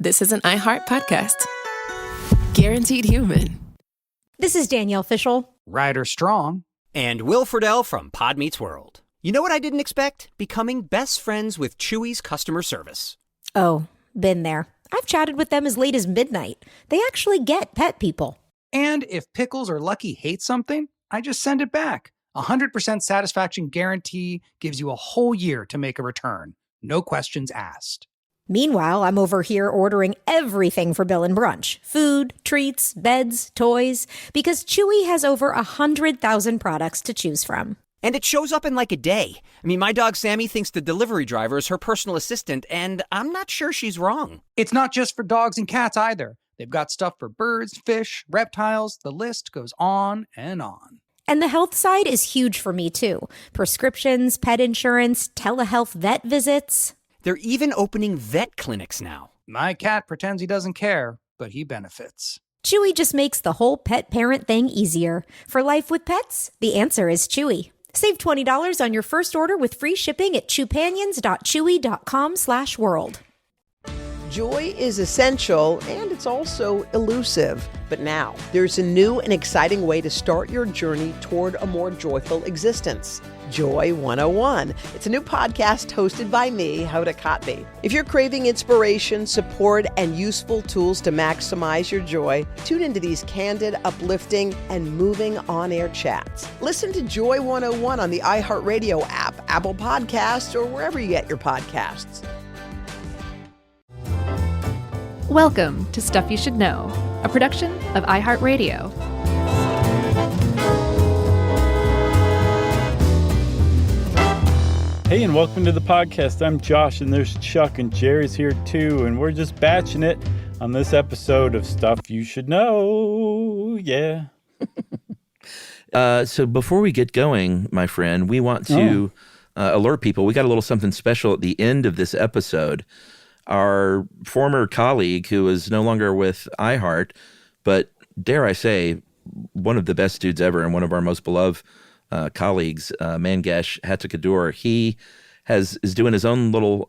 this is an iHeart podcast. Guaranteed human. This is Danielle Fishel. Ryder Strong. And Will Friedle from Pod Meets World. You know what I didn't expect? Becoming best friends with Chewy's customer service. Oh, been there. I've chatted with them as late as midnight. They actually get pet people. And if Pickles or Lucky hate something, I just send it back. 100% satisfaction guarantee gives you a whole year to make a return. No questions asked. Meanwhile, I'm over here ordering everything for Bill and Brunch. Food, treats, beds, toys. Because Chewy has over 100,000 products to choose from. And it shows up in like a day. I mean, my dog Sammy thinks the delivery driver is her personal assistant, and I'm not sure she's wrong. It's not just for dogs and cats either. They've got stuff for birds, fish, reptiles. The list goes on and on. And the health side is huge for me, too. Prescriptions, pet insurance, telehealth vet visits. They're even opening vet clinics now. My cat pretends he doesn't care, but he benefits. Chewy just makes the whole pet parent thing easier. For life with pets, the answer is Chewy. Save $20 on your first order with free shipping at chewpanions.chewy.com/world. Joy is essential, and it's also elusive. But now, there's a new and exciting way to start your journey toward a more joyful existence. Joy 101. It's a new podcast hosted by me, Hoda Kotb. If you're craving inspiration, support, and useful tools to maximize your joy, tune into these candid, uplifting, and moving on-air chats. Listen to Joy 101 on the iHeartRadio app, Apple Podcasts, or wherever you get your podcasts. Welcome to Stuff You Should Know, a production of iHeartRadio. Hey, and welcome to the podcast. I'm Josh, and there's Chuck, and Jerry's here too, and we're just batching it on this episode of Stuff You Should Know. Yeah. So before we get going, my friend, we want to alert people. We got a little something special at the end of this episode. Our former colleague, who is no longer with iHeart, but dare I say, one of the best dudes ever and one of our most beloved colleagues, Mangesh Hattikudur, he is doing his own little,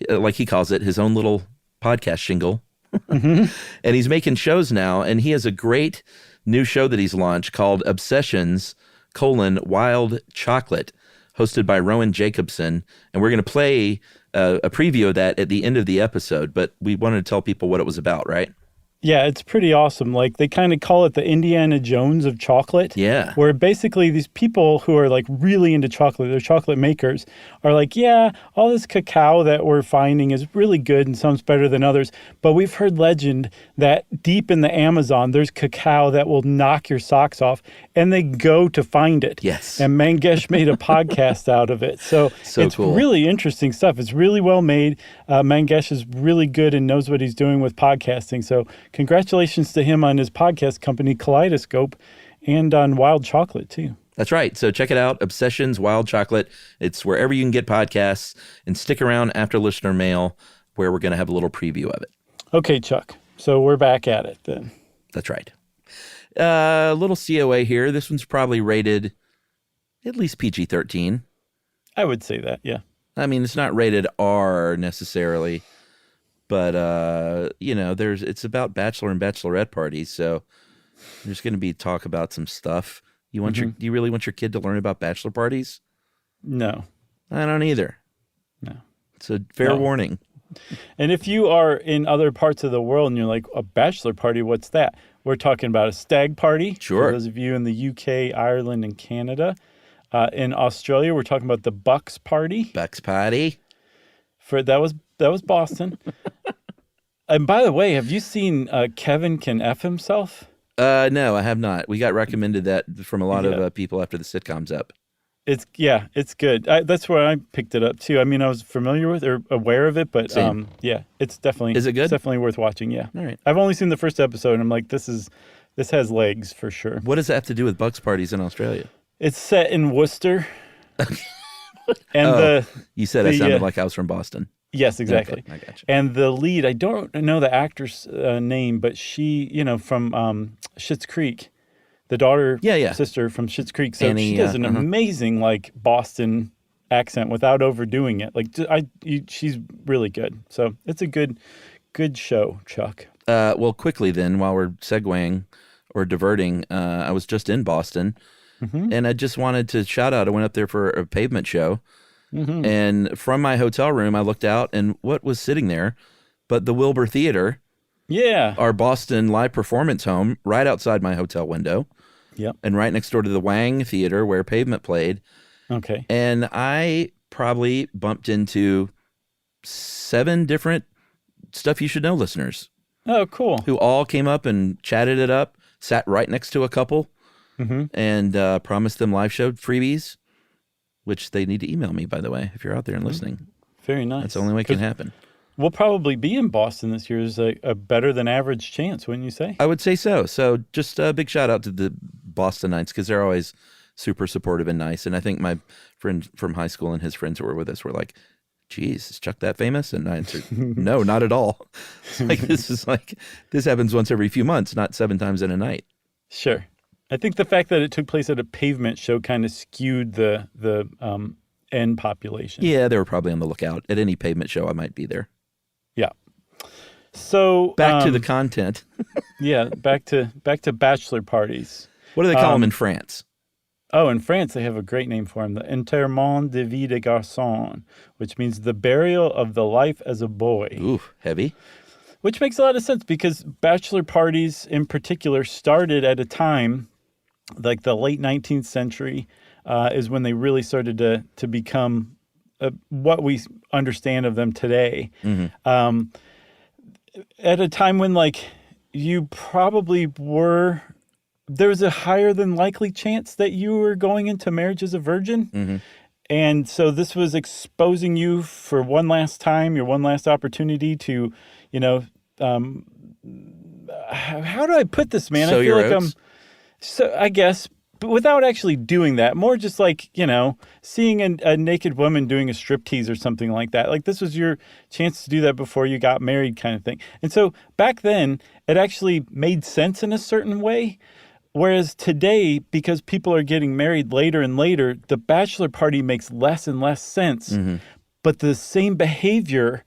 like he calls it, his own little podcast shingle. Mm-hmm. And he's making shows now, and he has a great new show that he's launched called Obsessions, Wild Chocolate, hosted by Rowan Jacobson. And we're going to play a preview of that at the end of the episode, but we wanted to tell people what it was about, right? Yeah, it's pretty awesome. Like, they kind of call it the Indiana Jones of chocolate. Yeah. Where basically these people who are like really into chocolate, they're chocolate makers, are like, yeah, all this cacao that we're finding is really good and some's better than others. But we've heard legend that deep in the Amazon, there's cacao that will knock your socks off, and they go to find it. Yes. And Mangesh made a podcast out of it. So it's cool. Really interesting stuff. It's really well made. Mangesh is really good and knows what he's doing with podcasting. So congratulations to him on his podcast company, Kaleidoscope, and on Wild Chocolate, too. That's right. So check it out, Obsessions, Wild Chocolate. It's wherever you can get podcasts. And stick around after listener mail, where we're going to have a little preview of it. Okay, Chuck. So we're back at it then. That's right. A little COA here. This one's probably rated at least PG-13. I would say that, yeah. I mean, it's not rated R necessarily. But, it's about Bachelor and Bachelorette parties, so there's going to be talk about some stuff. Do you really want your kid to learn about bachelor parties? No. I don't either. No. It's a fair warning. And if you are in other parts of the world and you're like, a bachelor party, what's that? We're talking about a stag party. Sure. For those of you in the UK, Ireland, and Canada. In Australia, we're talking about the Bucks party. Bucks party. That was Boston. And by the way, have you seen Kevin Can F Himself? No, I have not. We got recommended that from a lot of people after the sitcom's up. It's good. That's where I picked it up too. I mean, I was familiar with or aware of it, but it's definitely. Is it good? It's definitely worth watching. Yeah. All right. I've only seen the first episode, and I'm like, this has legs for sure. What does that have to do with Bucks parties in Australia? It's set in Worcester. And you said I sounded like I was from Boston. Yes, exactly. Okay, I got you. And the lead, I don't know the actor's name, but she, from Schitt's Creek, the daughter, sister from Schitt's Creek. So Annie, she does an amazing Boston accent without overdoing it. She's really good. So it's a good good show, Chuck. Well, quickly then, while we're segueing or diverting, I was just in Boston, and I just wanted to shout out. I went up there for a Pavement show, and from my hotel room, I looked out, and what was sitting there but the Wilbur Theater, our Boston live performance home, right outside my hotel window, and right next door to the Wang Theater where Pavement played. Okay. And I probably bumped into 7 different Stuff You Should Know listeners. Oh, cool. Who all came up and chatted it up, sat right next to a couple, and promised them live show freebies, which they need to email me, by the way, if you're out there and listening. Very nice. That's the only way it can happen. We'll probably be in Boston this year. Is a better than average chance, wouldn't you say? I would say so. So just a big shout out to the Bostonites, because they're always super supportive and nice. And I think my friend from high school and his friends who were with us were like, geez, is Chuck that famous? And I answered, no, not at all. This happens once every few months, not 7 times in a night. Sure. I think the fact that it took place at a Pavement show kind of skewed the end population. Yeah, they were probably on the lookout. At any Pavement show, I might be there. Yeah. So back to the content. back to bachelor parties. What do they call them in France? Oh, in France, they have a great name for him, the Enterrement de vie de garçon, which means the burial of the life as a boy. Ooh, heavy. Which makes a lot of sense because bachelor parties in particular started at a time, like the late 19th century, is when they really started to become what we understand of them today. At a time when, like, you probably were... There was a higher than likely chance that you were going into marriage as a virgin. And so this was exposing you for one last time, your one last opportunity to, how do I put this, man? Sow I feel your like oats. I guess, but without actually doing that, more just like, seeing a naked woman doing a striptease or something like that. Like this was your chance to do that before you got married kind of thing. And so back then it actually made sense in a certain way. Whereas today, because people are getting married later and later, the bachelor party makes less and less sense. But the same behavior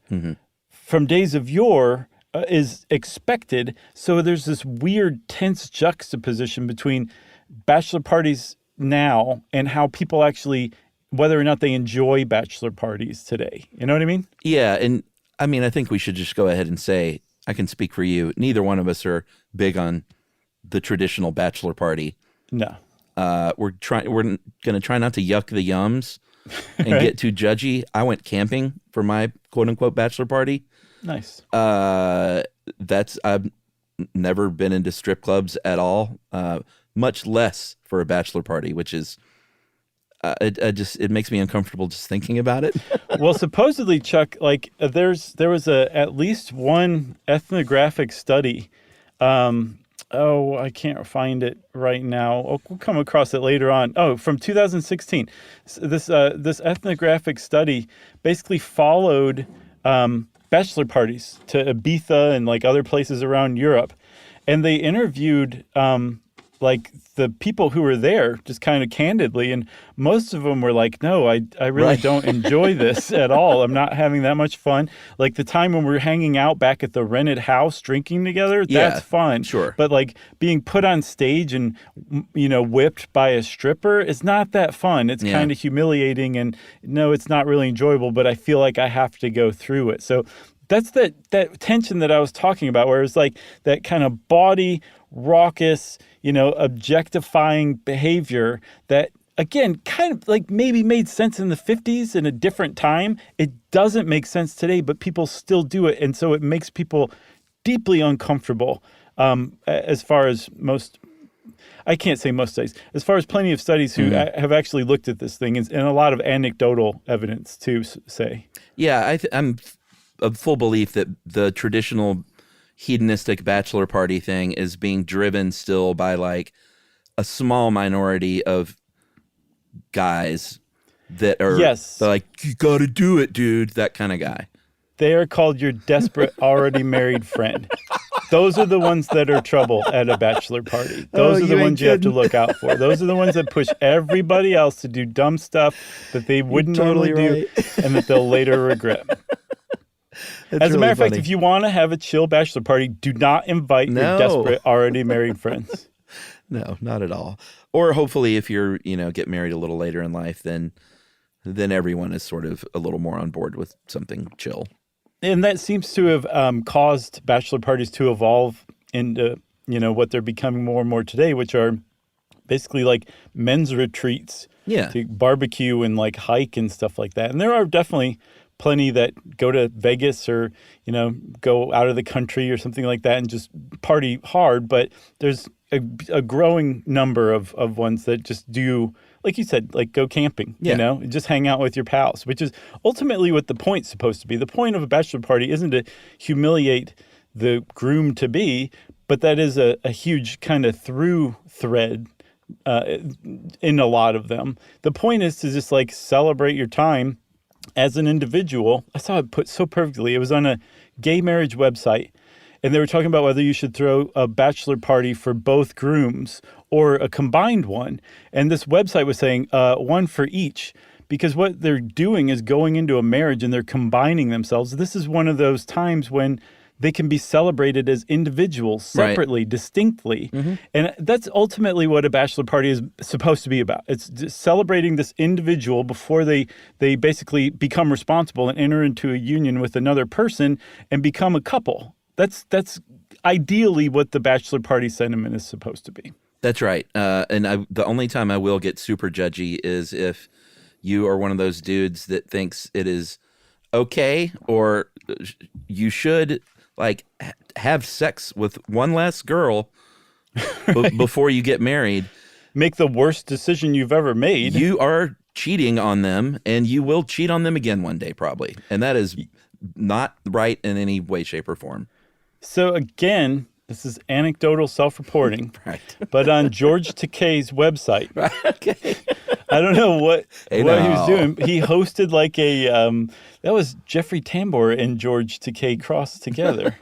from days of yore is expected. So there's this weird, tense juxtaposition between bachelor parties now and how people actually, whether or not they enjoy bachelor parties today. You know what I mean? Yeah. And I mean, I think we should just go ahead and say, I can speak for you. Neither one of us are big on the traditional bachelor party. No. We're going to try not to yuck the yums and get too judgy. I went camping for my quote unquote bachelor party. Nice. I've never been into strip clubs at all, much less for a bachelor party, which is it makes me uncomfortable just thinking about it. Well, supposedly, Chuck, like there was at least one ethnographic study. I can't find it right now. We'll come across it later on. Oh, from 2016. This ethnographic study basically followed bachelor parties to Ibiza and like other places around Europe, and they interviewed like the people who were there just kind of candidly, and most of them were like, no, I really don't enjoy this at all. I'm not having that much fun. Like the time when we're hanging out back at the rented house drinking together, that's fun. Sure. But like being put on stage and, whipped by a stripper is not that fun. It's kind of humiliating, and no, it's not really enjoyable, but I feel like I have to go through it. So that's that tension that I was talking about, where it's like that kind of bawdy, raucous, objectifying behavior that, again, kind of like maybe made sense in the 50s in a different time. It doesn't make sense today, but people still do it. And so it makes people deeply uncomfortable as far as I can't say most studies, as far as plenty of studies who have actually looked at this thing, and a lot of anecdotal evidence to say. Yeah, I'm of full belief that the traditional hedonistic bachelor party thing is being driven still by like a small minority of guys that are like, you got to do it, dude. That kind of guy. They are called your desperate, already married friend. Those are the ones that are trouble at a bachelor party. Those are the ones you have to look out for. Those are the ones that push everybody else to do dumb stuff that they wouldn't normally do and that they'll later regret. As a matter of fact, if you want to have a chill bachelor party, do not invite your desperate, already married friends. No, not at all. Or hopefully if you're, get married a little later in life, then everyone is sort of a little more on board with something chill. And that seems to have caused bachelor parties to evolve into, what they're becoming more and more today, which are basically like men's retreats. Yeah. To barbecue and like hike and stuff like that. And there are definitely plenty that go to Vegas or, go out of the country or something like that and just party hard. But there's a growing number of ones that just do, like you said, like go camping, just hang out with your pals, which is ultimately what the point's supposed to be. The point of a bachelor party isn't to humiliate the groom-to-be, but that is a huge kind of through thread in a lot of them. The point is to just like celebrate your time as an individual. I saw it put so perfectly. It was on a gay marriage website, and they were talking about whether you should throw a bachelor party for both grooms or a combined one. And this website was saying one for each, because what they're doing is going into a marriage and they're combining themselves. This is one of those times when they can be celebrated as individuals, separately, distinctly. Mm-hmm. And that's ultimately what a bachelor party is supposed to be about. It's just celebrating this individual before they basically become responsible and enter into a union with another person and become a couple. That's ideally what the bachelor party sentiment is supposed to be. That's right. And the only time I will get super judgy is if you are one of those dudes that thinks it is okay or you should have sex with one less girl before you get married. Make the worst decision you've ever made. You are cheating on them, and you will cheat on them again one day, probably. And that is not right in any way, shape, or form. So again, this is anecdotal self-reporting. Right. But on George Takei's website. Right. Okay. I don't know what he was doing. He hosted like a that was Jeffrey Tambor and George Takei crossed together.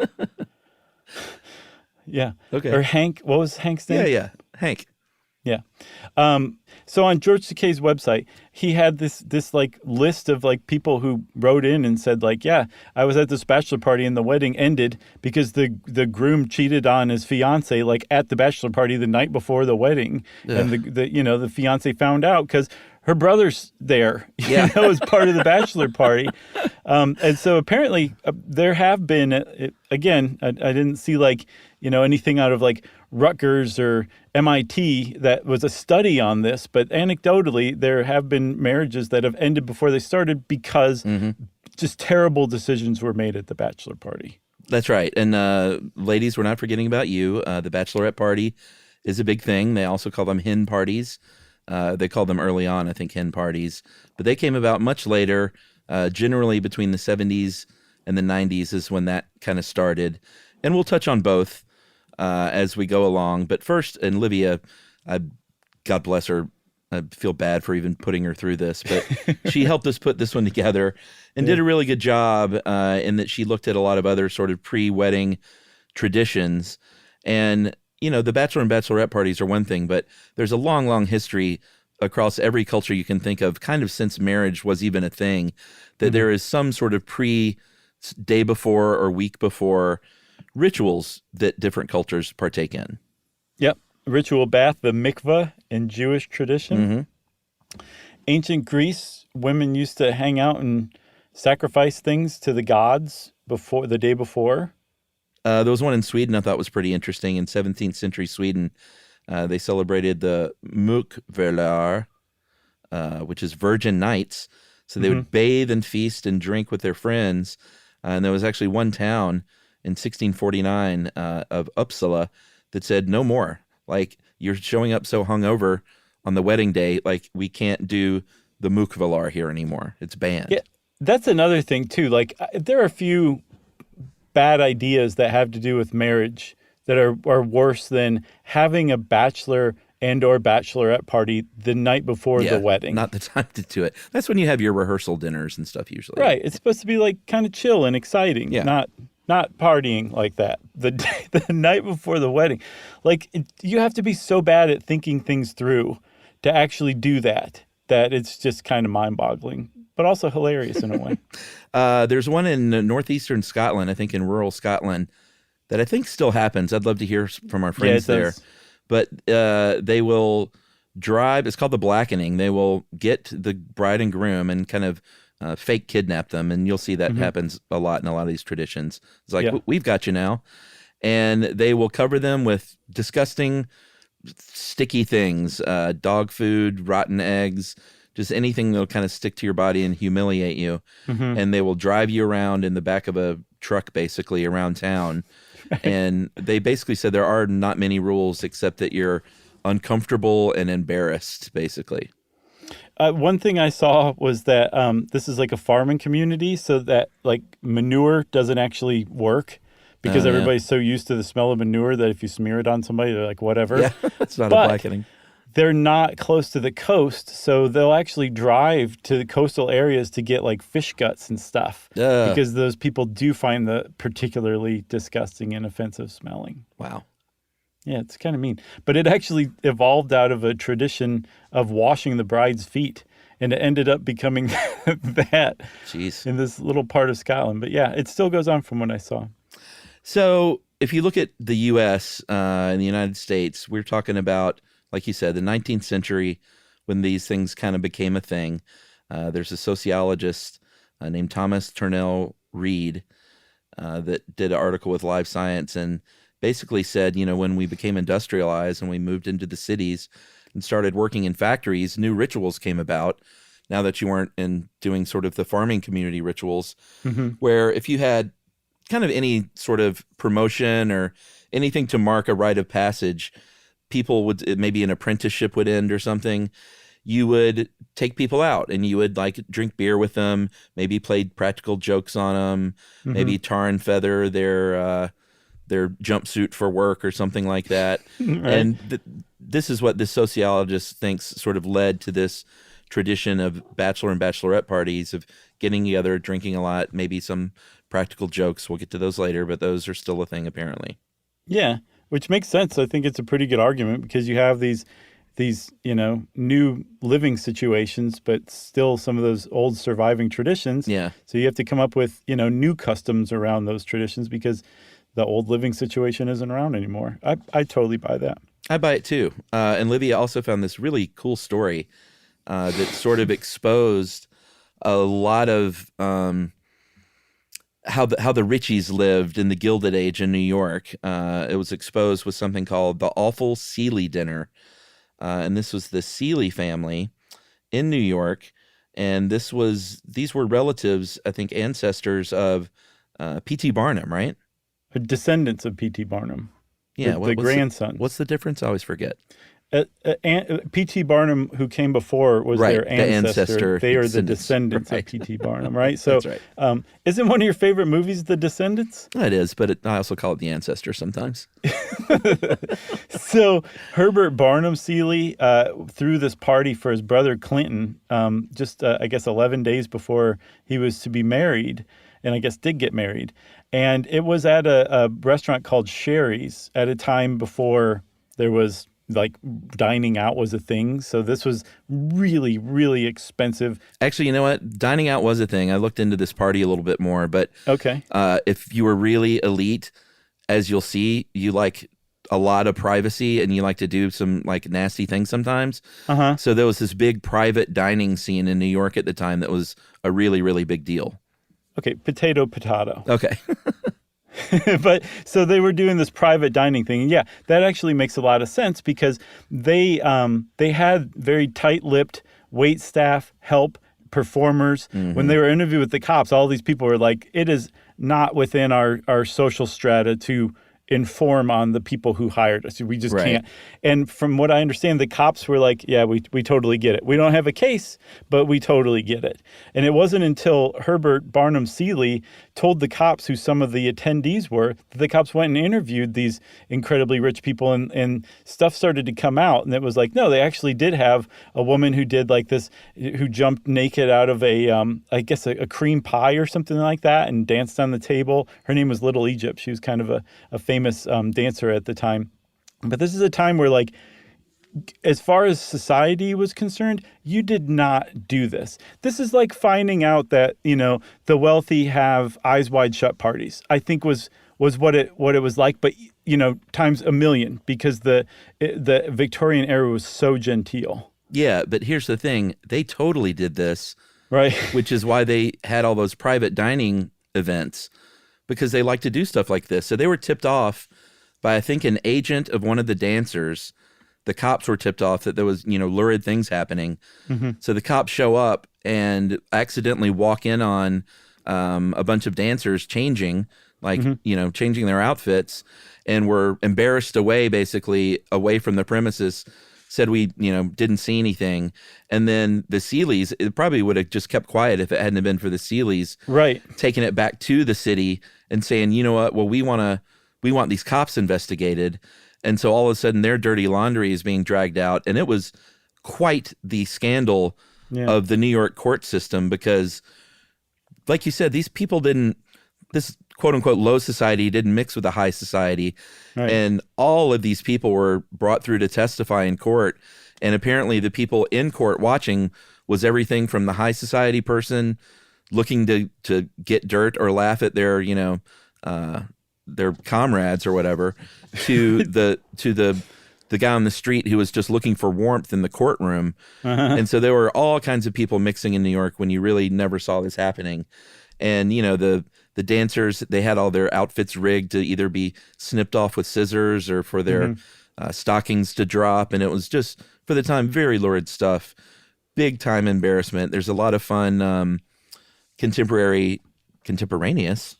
Yeah. Okay. Or Hank. What was Hank's name? Yeah. Hank. Yeah. So on George Takei's website, he had this like list of like people who wrote in and said like, yeah, I was at this bachelor party and the wedding ended because the groom cheated on his fiance like at the bachelor party the night before the wedding. Yeah. And the fiance found out because her brother's there, as part of the bachelor party. And so apparently there have been, again, I didn't see like, anything out of like Rutgers or MIT that was a study on this, but anecdotally, there have been marriages that have ended before they started because just terrible decisions were made at the bachelor party. That's right. And ladies, we're not forgetting about you. The bachelorette party is a big thing. They also call them hen parties. They called them early on, I think, hen parties. But they came about much later, generally between the 70s and the 90s is when that kind of started. And we'll touch on both as we go along. But first, and Livia, God bless her, I feel bad for even putting her through this, but she helped us put this one together and did a really good job in that she looked at a lot of other sort of pre-wedding traditions. And the bachelor and bachelorette parties are one thing, but there's a long, long history across every culture you can think of, kind of since marriage was even a thing, that there is some sort of day before or week before rituals that different cultures partake in. Yep. Ritual bath, the mikveh in Jewish tradition. Mm-hmm. Ancient Greece, women used to hang out and sacrifice things to the gods the day before. There was one in Sweden I thought was pretty interesting. In 17th century Sweden, they celebrated the Mukvelar, which is virgin nights. So they would bathe and feast and drink with their friends. And there was actually one town in 1649 of Uppsala that said, no more. Like, you're showing up so hungover on the wedding day, like, we can't do the Mukvelar here anymore. It's banned. Yeah, that's another thing, too. Like, there are a few bad ideas that have to do with marriage that are worse than having a bachelor and or bachelorette party the night before the wedding. Not the time to do it. That's when you have your rehearsal dinners and stuff usually. Right. It's supposed to be like kind of chill and exciting, not partying like that the night before the wedding. Like, you have to be so bad at thinking things through to actually do that it's just kind of mind-boggling. but also hilarious in a way. There's one in northeastern Scotland, I think in rural Scotland, that I think still happens. I'd love to hear from our friends there. But they will drive, it's called the blackening. They will get the bride and groom and kind of fake kidnap them. And you'll see that happens a lot in a lot of these traditions. It's like, we've got you now. And they will cover them with disgusting, sticky things, dog food, rotten eggs, just anything that'll kind of stick to your body and humiliate you. And they will drive you around in the back of a truck, basically, around town. And they basically said there are not many rules except that you're uncomfortable and embarrassed, basically. One thing I saw was that this is like a farming community, so that like manure doesn't actually work because everybody's so used to the smell of manure that if you smear it on somebody, they're like, whatever. Yeah, it's not a blackening. They're not close to the coast, so they'll actually drive to the coastal areas to get like fish guts and stuff because those people do find the particularly disgusting and offensive smelling. Wow. Yeah, it's kind of mean. But it actually evolved out of a tradition of washing the bride's feet, and it ended up becoming that in this little part of Scotland. But yeah, it still goes on from what I saw. So if you look at the U.S. In the United States, we're talking about, like you said, the 19th century when these things kind of became a thing. There's a sociologist named Thomas Turnell Reed that did an article with Live Science and basically said, when we became industrialized and we moved into the cities and started working in factories, new rituals came about now that you weren't doing sort of the farming community rituals, where if you had kind of any sort of promotion or anything to mark a rite of passage, people would, maybe an apprenticeship would end or something, you would take people out and you would like drink beer with them, maybe play practical jokes on them, maybe tar and feather their jumpsuit for work or something like that. Right. And this is what this sociologist thinks sort of led to this tradition of bachelor and bachelorette parties of getting together, drinking a lot, maybe some practical jokes. We'll get to those later, but those are still a thing apparently. Yeah, which makes sense. I think it's a pretty good argument because you have these new living situations, but still some of those old surviving traditions. Yeah. So you have to come up with, new customs around those traditions because the old living situation isn't around anymore. I totally buy that. I buy it too. And Livia also found this really cool story that sort of exposed a lot of how the Richies lived in the Gilded Age in New York. It was exposed with something called the Awful Seeley Dinner. And this was the Seeley family in New York. And these were relatives, I think, ancestors of P.T. Barnum, right? Descendants of P.T. Barnum. Yeah, the grandson. What's the difference? I always forget. P.T. Barnum, who came before, was their ancestor. They are the descendants of P.T. Barnum, right? So, that's right. Isn't one of your favorite movies The Descendants? It is, but I also call it The Ancestor sometimes. So Herbert Barnum Seeley threw this party for his brother Clinton, I guess 11 days before he was to be married, and I guess did get married. And it was at a restaurant called Sherry's at a time before there was like dining out was a thing. So this was really, really expensive. Actually, you know what? Dining out was a thing. I looked into this party a little bit more, but okay. If you were really elite, as you'll see, you like a lot of privacy and you like to do some like nasty things sometimes. So there was this big private dining scene in New York at the time that was a really, really big deal. Okay, potato. Okay. But so they were doing this private dining thing. And yeah, that actually makes a lot of sense because they had very tight-lipped wait staff, help, performers. When they were interviewed with the cops, all these people were like, it is not within our social strata to inform on the people who hired us. We just can't. And from what I understand, the cops were like, yeah, we totally get it. We don't have a case, but we totally get it. And it wasn't until Herbert Barnum Seeley told the cops who some of the attendees were that the cops went and interviewed these incredibly rich people and stuff started to come out. And it was like, no, they actually did have a woman who did like this, who jumped naked out of a cream pie or something like that and danced on the table. Her name was Little Egypt. She was kind of a famous dancer at the time. But this is a time where like as far as society was concerned, you did not do this. This is like finding out that, the wealthy have eyes wide shut parties. I think was what it was like, but times a million, because the Victorian era was so genteel. Yeah, but here's the thing. They totally did this. Right. Which is why they had all those private dining events, because they like to do stuff like this. So they were tipped off by, I think, an agent of one of the dancers. The cops were tipped off that there was, lurid things happening. Mm-hmm. So the cops show up and accidentally walk in on a bunch of dancers changing, changing their outfits, and were embarrassed away from the premises. Said we, didn't see anything. And then the Seeleys, it probably would have just kept quiet if it hadn't been for the Seeleys. Right. Taking it back to the city and saying, you know what, well, we want these cops investigated. And so all of a sudden their dirty laundry is being dragged out. And it was quite the scandal of the New York court system, because like you said, these people this quote unquote low society didn't mix with the high society. Right. And all of these people were brought through to testify in court. And apparently the people in court watching was everything from the high society person looking to get dirt or laugh at their comrades or whatever, to the guy on the street who was just looking for warmth in the courtroom. Uh-huh. And so there were all kinds of people mixing in New York when you really never saw this happening. And, the dancers, they had all their outfits rigged to either be snipped off with scissors or for their stockings to drop. And it was just, for the time, very lurid stuff. Big time embarrassment. There's a lot of fun contemporaneous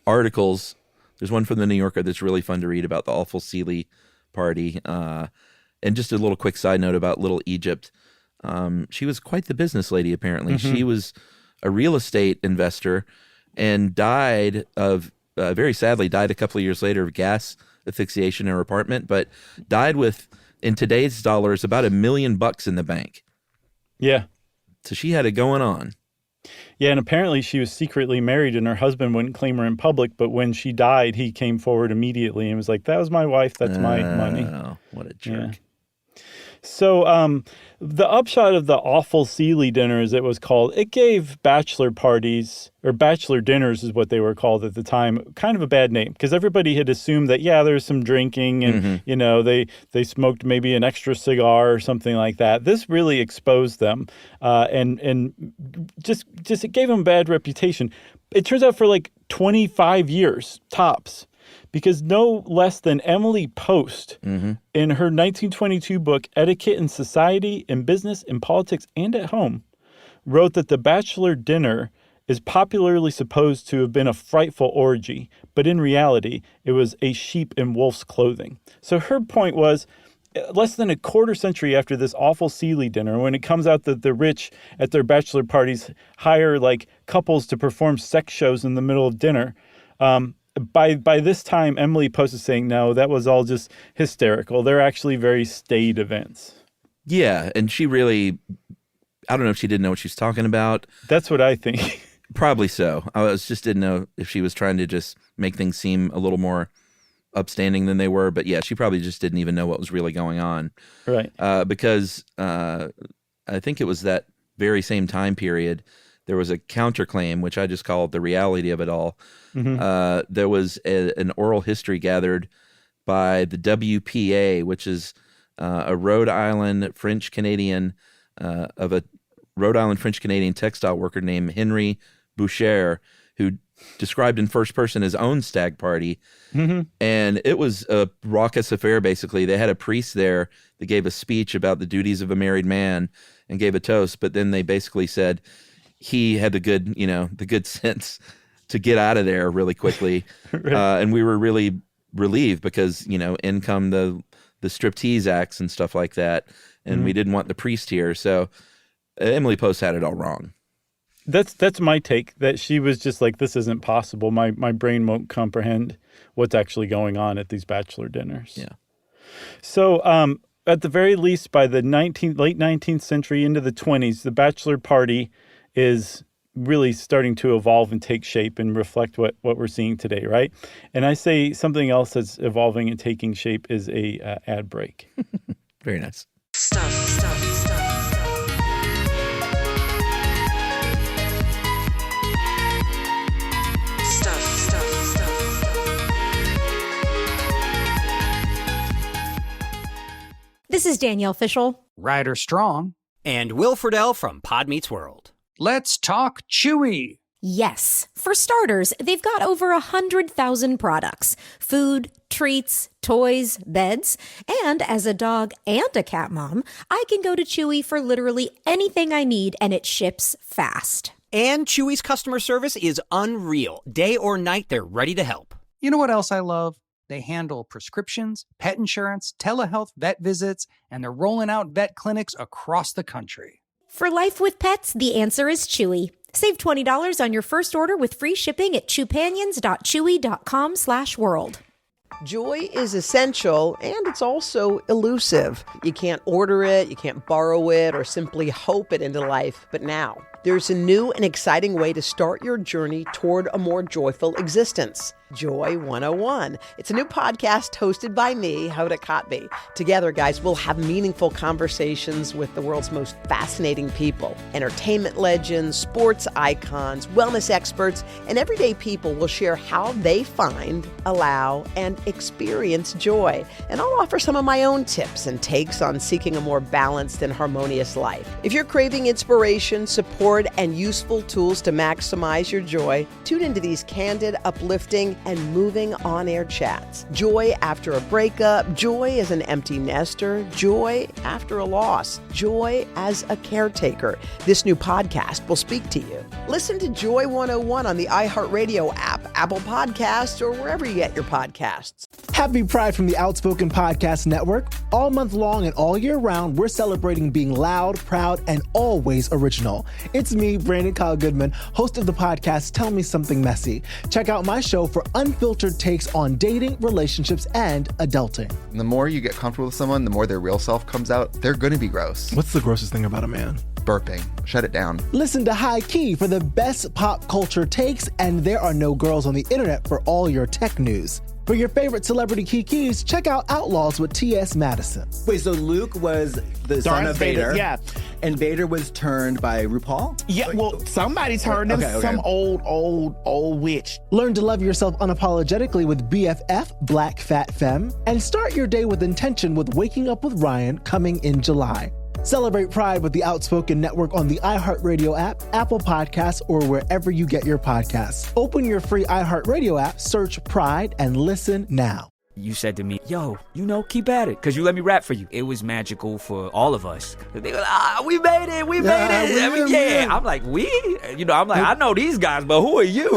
articles. There's one from the New Yorker that's really fun to read about the awful Seeley party. And just a little quick side note about Little Egypt. She was quite the business lady, apparently. Mm-hmm. She was a real estate investor and very sadly died a couple of years later of gas asphyxiation in her apartment, but died with, in today's dollars, about $1 million in the bank. Yeah. So she had it going on. Yeah, and apparently she was secretly married and her husband wouldn't claim her in public, but when she died, he came forward immediately and was like, that was my wife, that's my money. Oh, what a jerk. Yeah. So the upshot of the awful Seeley dinner, as it was called, it gave bachelor parties, or bachelor dinners is what they were called at the time, kind of a bad name, because everybody had assumed that, there's some drinking and, they smoked maybe an extra cigar or something like that. This really exposed them and just it gave them a bad reputation. It turns out for like 25 years, tops. Because no less than Emily Post, in her 1922 book, Etiquette in Society, in Business, in Politics, and at Home, wrote that the bachelor dinner is popularly supposed to have been a frightful orgy, but in reality, it was a sheep in wolf's clothing. So her point was, less than a quarter century after this awful Seeley dinner, when it comes out that the rich at their bachelor parties hire like couples to perform sex shows in the middle of dinner, by this time, Emily Post is saying, no, that was all just hysterical. They're actually very staid events. Yeah, and she really, I don't know if she didn't know what she was talking about. That's what I think. Probably so. Didn't know if she was trying to just make things seem a little more upstanding than they were. But yeah, she probably just didn't even know what was really going on. Right. Because I think it was that very same time period, there was a counterclaim, which I just called the reality of it all. Mm-hmm. There was an oral history gathered by the WPA, which is a Rhode Island French-Canadian textile worker named Henry Boucher, who described in first person his own stag party. Mm-hmm. And it was a raucous affair, basically. They had a priest there that gave a speech about the duties of a married man and gave a toast, but then they basically said he had the good sense to get out of there really quickly. Right. And we were really relieved because, in come the striptease acts and stuff like that. And we didn't want the priest here. So Emily Post had it all wrong. That's my take, that she was just like, this isn't possible. My brain won't comprehend what's actually going on at these bachelor dinners. Yeah. So at the very least, by the late 19th century into the 20s, the bachelor party is really starting to evolve and take shape and reflect what we're seeing today, right? And I say something else that's evolving and taking shape is a ad break. Very nice. This is Danielle Fishel. Ryder Strong. And Will Friedle from Pod Meets World. Let's talk Chewy. Yes. For starters, they've got over 100,000 products. Food, treats, toys, beds. And as a dog and a cat mom, I can go to Chewy for literally anything I need, and it ships fast. And Chewy's customer service is unreal. Day or night, they're ready to help. You know what else I love? They handle prescriptions, pet insurance, telehealth, vet visits, and they're rolling out vet clinics across the country. For life with pets, the answer is Chewy. Save $20 on your first order with free shipping at chewpanions.chewy.com/world. Joy is essential, and it's also elusive. You can't order it, you can't borrow it, or simply hope it into life. But now, there's a new and exciting way to start your journey toward a more joyful existence. Joy 101. It's a new podcast hosted by me, Hoda Kotb. Together, guys, we'll have meaningful conversations with the world's most fascinating people. Entertainment legends, sports icons, wellness experts, and everyday people will share how they find, allow, and experience joy. And I'll offer some of my own tips and takes on seeking a more balanced and harmonious life. If you're craving inspiration, support, and useful tools to maximize your joy, tune into these candid, uplifting, and moving on-air chats. Joy after a breakup, joy as an empty nester, joy after a loss, joy as a caretaker. This new podcast will speak to you. Listen to Joy 101 on the iHeartRadio app, Apple Podcasts, or wherever you get your podcasts. Happy Pride from the Outspoken Podcast Network. All month long and all year round, we're celebrating being loud, proud, and always original. It's me, Brandon Kyle Goodman, host of the podcast Tell Me Something Messy. Check out my show for unfiltered takes on dating, relationships, and adulting. The more you get comfortable with someone, the more their real self comes out. They're going to be gross. What's the grossest thing about a man? Burping. Shut it down. Listen to High Key for the best pop culture takes, and there are no girls on the internet for all your tech news. For your favorite celebrity kikis, check out Outlaws with T.S. Madison. Wait, so Luke was the son of Vader? Yeah. And Vader was turned by RuPaul? Yeah, well, somebody turned him, some old witch. Learn to love yourself unapologetically with BFF, Black Fat Femme, and start your day with intention with Waking Up with Ryan coming in July. Celebrate Pride with the Outspoken Network on the iHeartRadio app, Apple Podcasts, or wherever you get your podcasts. Open your free iHeartRadio app, search Pride, and listen now. You said to me, yo, keep at it, because you let me rap for you. It was magical for all I'm like, I know these guys, but who are you?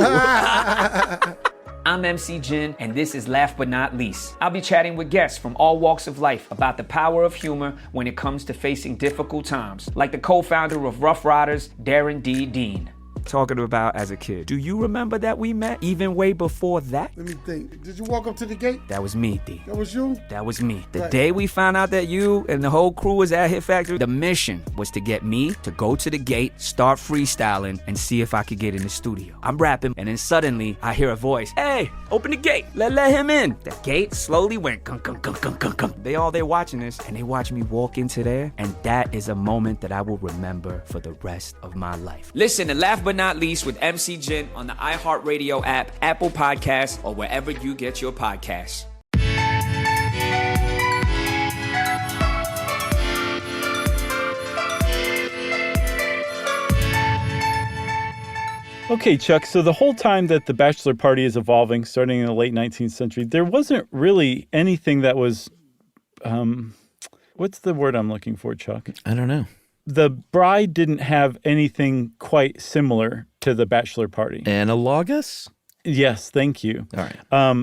I'm MC Jin, and this is Laugh But Not Least. I'll be chatting with guests from all walks of life about the power of humor when it comes to facing difficult times, like the co-founder of Rough Riders, Darren D. Dean. Talking about as a kid. Do you remember that we met even way before that? Let me think. Did you walk up to the gate? That was me, D. That was you? That was me. The day we found out that you and the whole crew was at Hit Factory, the mission was to get me to go to the gate, start freestyling, and see if I could get in the studio. I'm rapping, and then suddenly I hear a voice. Hey, open the gate. Let him in. The gate slowly went gung, gung, gung, gung, gung, gung. They all there watching this, and they watch me walk into there, and that is a moment that I will remember for the rest of my life. Listen to Laugh But Not Least with MC Jin on the iHeartRadio app, Apple Podcasts, or wherever you get your podcasts. Okay, Chuck, so the whole time that the bachelor party is evolving, starting in the late 19th century, there wasn't really anything that was, what's the word I'm looking for, Chuck? I don't know. The bride didn't have anything quite similar to the bachelor party. Analogous? Yes, thank you. All right.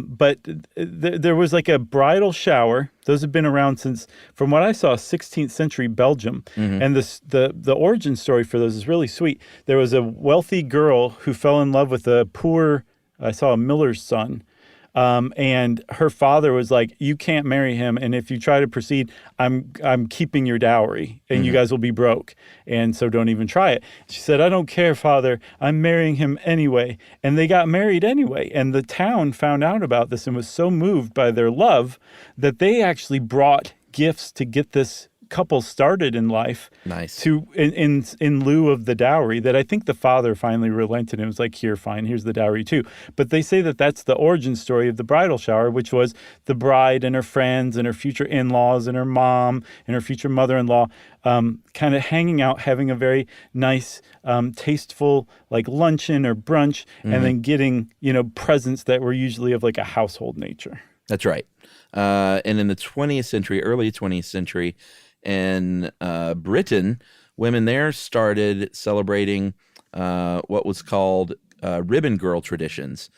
But there was like a bridal shower. Those have been around since, from what I saw, 16th century Belgium. Mm-hmm. And the origin story for those is really sweet. There was a wealthy girl who fell in love with a poor, I saw a miller's son. And her father was like, you can't marry him. And if you try to proceed, I'm keeping your dowry and you guys will be broke. And so don't even try it. She said, I don't care, father. I'm marrying him anyway. And they got married anyway. And the town found out about this and was so moved by their love that they actually brought gifts to get this couple started in life. Nice. To in lieu of the dowry, that I think the father finally relented and was like, here, fine, here's the dowry too. But they say that that's the origin story of the bridal shower, which was the bride and her friends and her future in-laws and her mom and her future mother-in-law kind of hanging out, having a very nice, tasteful like luncheon or brunch, and then getting, presents that were usually of like a household nature. That's right. And in the 20th century, early 20th century, in Britain, women there started celebrating what was called ribbon girl traditions.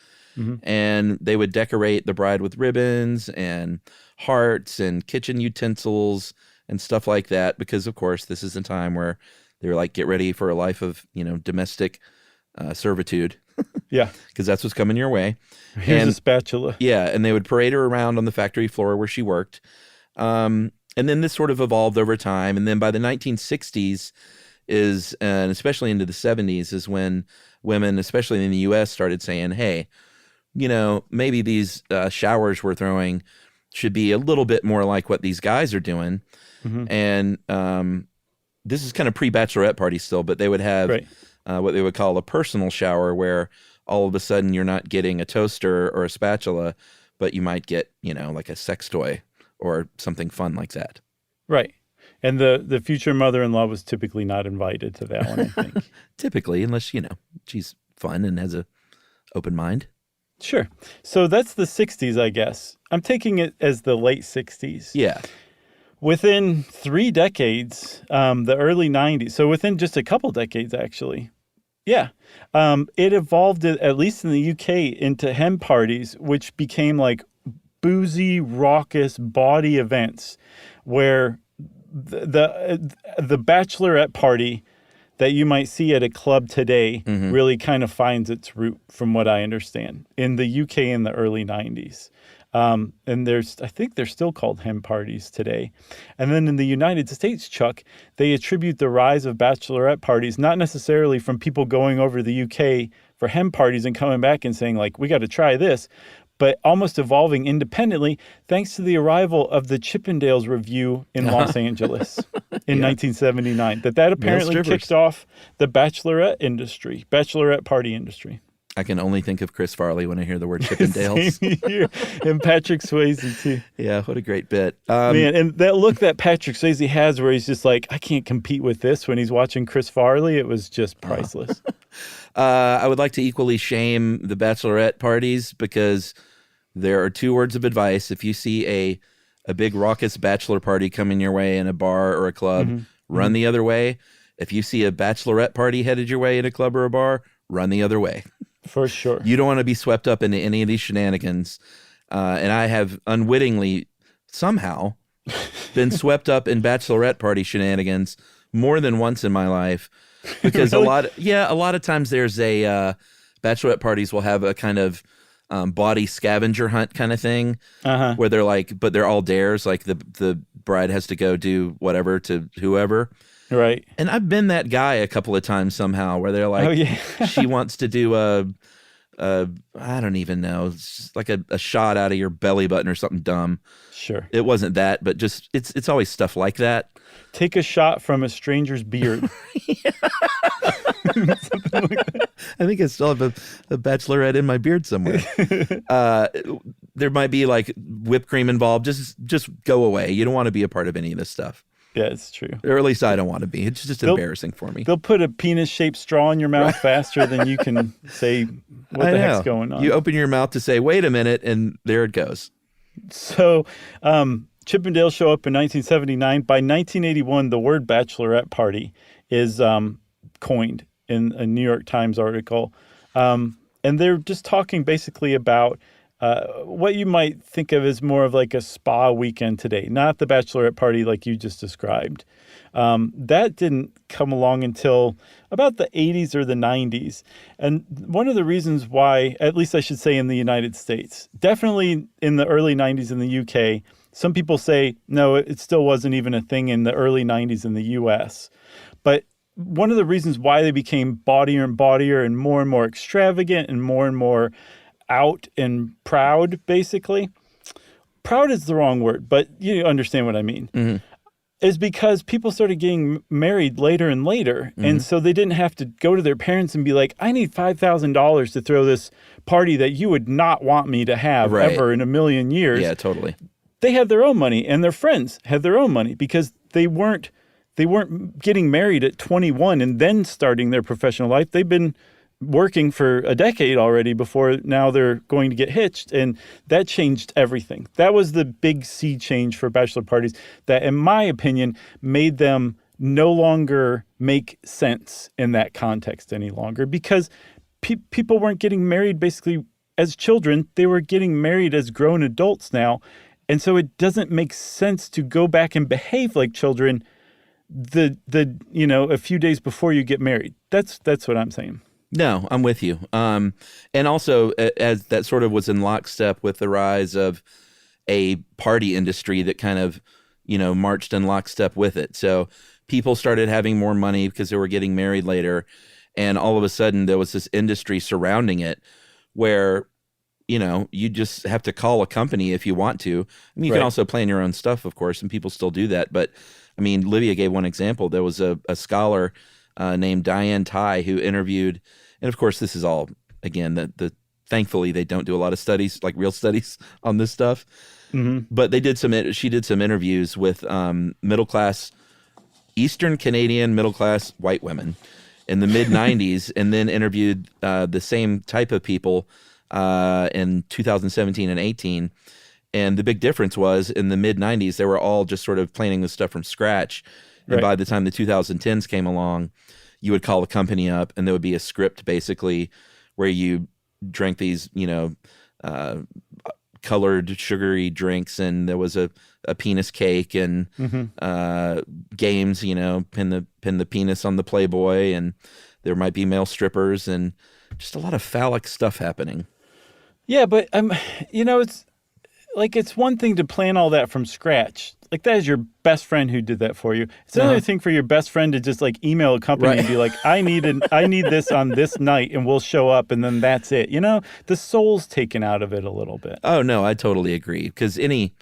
And they would decorate the bride with ribbons and hearts and kitchen utensils and stuff like that, because, of course, this is a time where they were like, get ready for a life of, domestic servitude. Yeah. Because that's what's coming your way. Here's a spatula. Yeah, and they would parade her around on the factory floor where she worked. And then this sort of evolved over time. And then by the 1960s and especially into the 70s, is when women, especially in the U.S., started saying, hey, maybe these showers we're throwing should be a little bit more like what these guys are doing. And this is kind of pre-bachelorette party still, but they would have what they would call a personal shower, where all of a sudden you're not getting a toaster or a spatula, but you might get, like a sex toy or something fun like that. Right. And the future mother-in-law was typically not invited to that one, I think. Typically, unless, she's fun and has a open mind. Sure. So that's the 60s, I guess. I'm taking it as the late 60s. Yeah. Within 3 decades, the early 90s, so within just a couple decades, actually. Yeah. It evolved, at least in the UK, into hen parties, which became like boozy, raucous bawdy events where the bachelorette party that you might see at a club today really kind of finds its root, from what I understand, in the UK in the early 90s. And I think they're still called hen parties today. And then in the United States, Chuck, they attribute the rise of bachelorette parties not necessarily from people going over to the UK for hen parties and coming back and saying, like, we got to try this, but almost evolving independently thanks to the arrival of the Chippendales Revue in Los Angeles in 1979. That apparently kicked off the bachelorette party industry. I can only think of Chris Farley when I hear the word Chippendales. And Patrick Swayze, too. Yeah, what a great bit. Man, and that look that Patrick Swayze has where he's just like, I can't compete with this when he's watching Chris Farley, it was just priceless. I would like to equally shame the bachelorette parties, because there are 2 words of advice. If you see a big raucous bachelor party coming your way in a bar or a club, run the other way. If you see a bachelorette party headed your way in a club or a bar, run the other way. For sure. You don't want to be swept up into any of these shenanigans. And I have unwittingly somehow been swept up in bachelorette party shenanigans more than once in my life, because Really? a lot of times there's bachelorette parties will have a kind of body scavenger hunt kind of thing, where they're like, but they're all dares. Like the bride has to go do whatever to whoever. Right. And I've been that guy a couple of times somehow, where they're like, she wants to do I don't even know, it's like a shot out of your belly button or something dumb. Sure. It wasn't that, but just it's always stuff like that. Take a shot from a stranger's beard. Something like that. I think I still have a bachelorette in my beard somewhere. There might be like whipped cream involved. Just go away. You don't want to be a part of any of this stuff. Yeah, it's true. Or at least I don't want to be. It's just embarrassing for me. They'll put a penis-shaped straw in your mouth faster than you can say, what the heck's going on? You open your mouth to say, wait a minute, and there it goes. So Chippendales show up in 1979. By 1981, the word bachelorette party is coined in a New York Times article. And they're just talking basically about what you might think of as more of like a spa weekend today, not the bachelorette party like you just described. That didn't come along until about the 80s or the 90s. And one of the reasons why, at least I should say in the United States, definitely in the early 90s in the UK, some people say, no, it still wasn't even a thing in the early 90s in the US. But one of the reasons why they became bawdier and more extravagant and more out and proud, basically, proud is the wrong word, but you understand what I mean. Mm-hmm. Is because people started getting married later and later. Mm-hmm. And so they didn't have to go to their parents and be like, I need $5,000 to throw this party that you would not want me to have ever in a million years. Yeah, totally. They had their own money, and their friends had their own money because they weren't getting married at 21 and then starting their professional life. They've been working for a decade already before now they're going to get hitched, and that changed everything. That was the big sea change for bachelor parties that, in my opinion, made them no longer make sense in that context any longer, because people weren't getting married basically as children. They were getting married as grown adults now, and so it doesn't make sense to go back and behave like children a few days before you get married. That's what I'm saying. No, I'm with you. And also, as that sort of was in lockstep with the rise of a party industry that kind of, marched in lockstep with it. So people started having more money because they were getting married later. And all of a sudden, there was this industry surrounding it where, you just have to call a company if you want to. I mean, you can also plan your own stuff, of course, and people still do that. But, I mean, Livia gave one example. There was a scholar named Diane Ty who interviewed. And of course, this is all, again, thankfully they don't do a lot of studies, like real studies on this stuff. Mm-hmm. But she did some interviews with middle-class, Eastern Canadian middle-class white women in the mid-90s, and then interviewed the same type of people in 2017 and 18. And the big difference was in the mid-90s, they were all just sort of planning this stuff from scratch. And by the time the 2010s came along, you would call the company up and there would be a script basically where you drank these, colored sugary drinks, and there was a penis cake and games, pin the penis on the Playboy, and there might be male strippers and just a lot of phallic stuff happening. Yeah, but it's like, it's one thing to plan all that from scratch. Like, that is your best friend who did that for you. It's another thing for your best friend to just like email a company and be like, I need this on this night, and we'll show up, and then that's it. The soul's taken out of it a little bit. Oh no, I totally agree. Because any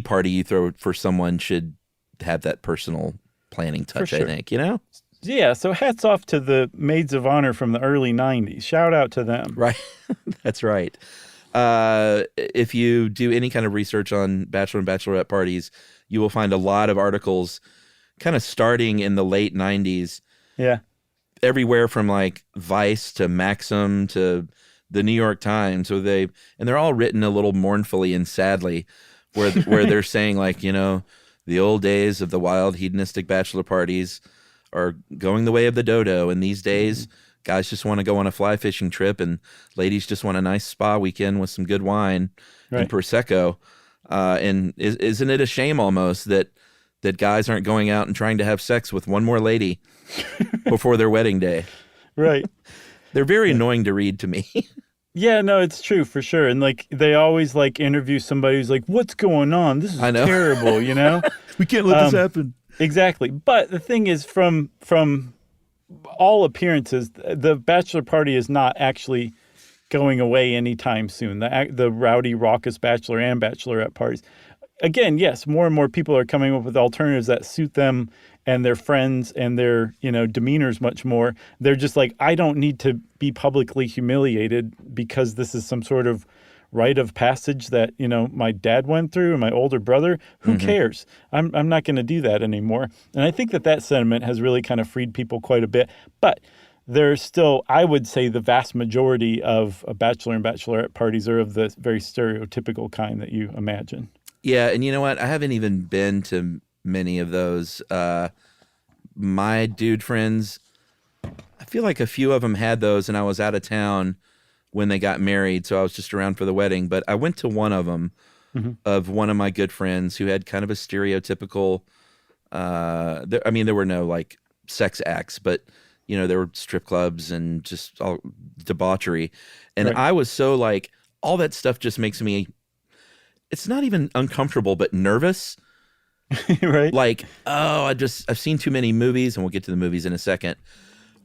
party you throw for someone should have that personal planning touch. I think, Yeah, so hats off to the maids of honor from the early 90s. Shout out to them. Right. That's right. If you do any kind of research on Bachelor and Bachelorette parties, you will find a lot of articles kind of starting in the late 90s. Yeah. Everywhere from like Vice to Maxim to the New York Times, and they're all written a little mournfully and sadly, where they're saying like, the old days of the wild hedonistic bachelor parties are going the way of the dodo, and these days guys just want to go on a fly fishing trip, and ladies just want a nice spa weekend with some good wine and Prosecco. And isn't it a shame almost that guys aren't going out and trying to have sex with one more lady before their wedding day? Right. They're very annoying to read to me. Yeah, no, it's true for sure. And like, they always like interview somebody who's like, what's going on? This is terrible, We can't let this happen. Exactly. But the thing is, from all appearances, the bachelor party is not actually going away anytime soon. The rowdy, raucous bachelor and bachelorette parties. Again, yes, more and more people are coming up with alternatives that suit them and their friends and their, demeanors much more. They're just like, I don't need to be publicly humiliated because this is some sort of rite of passage that, my dad went through and my older brother. Who cares? I'm not going to do that anymore. And I think that sentiment has really kind of freed people quite a bit. But there's still, I would say, the vast majority of bachelor and bachelorette parties are of the very stereotypical kind that you imagine. Yeah, and you know what? I haven't even been to many of those. My dude friends, I feel like a few of them had those, and I was out of town when they got married, so I was just around for the wedding. But I went to one of them, of one of my good friends who had kind of a stereotypical, there were no like sex acts, but there were strip clubs and just all debauchery. And I was so like, all that stuff just makes me, it's not even uncomfortable, but nervous. Right. Like, I've seen too many movies, and we'll get to the movies in a second.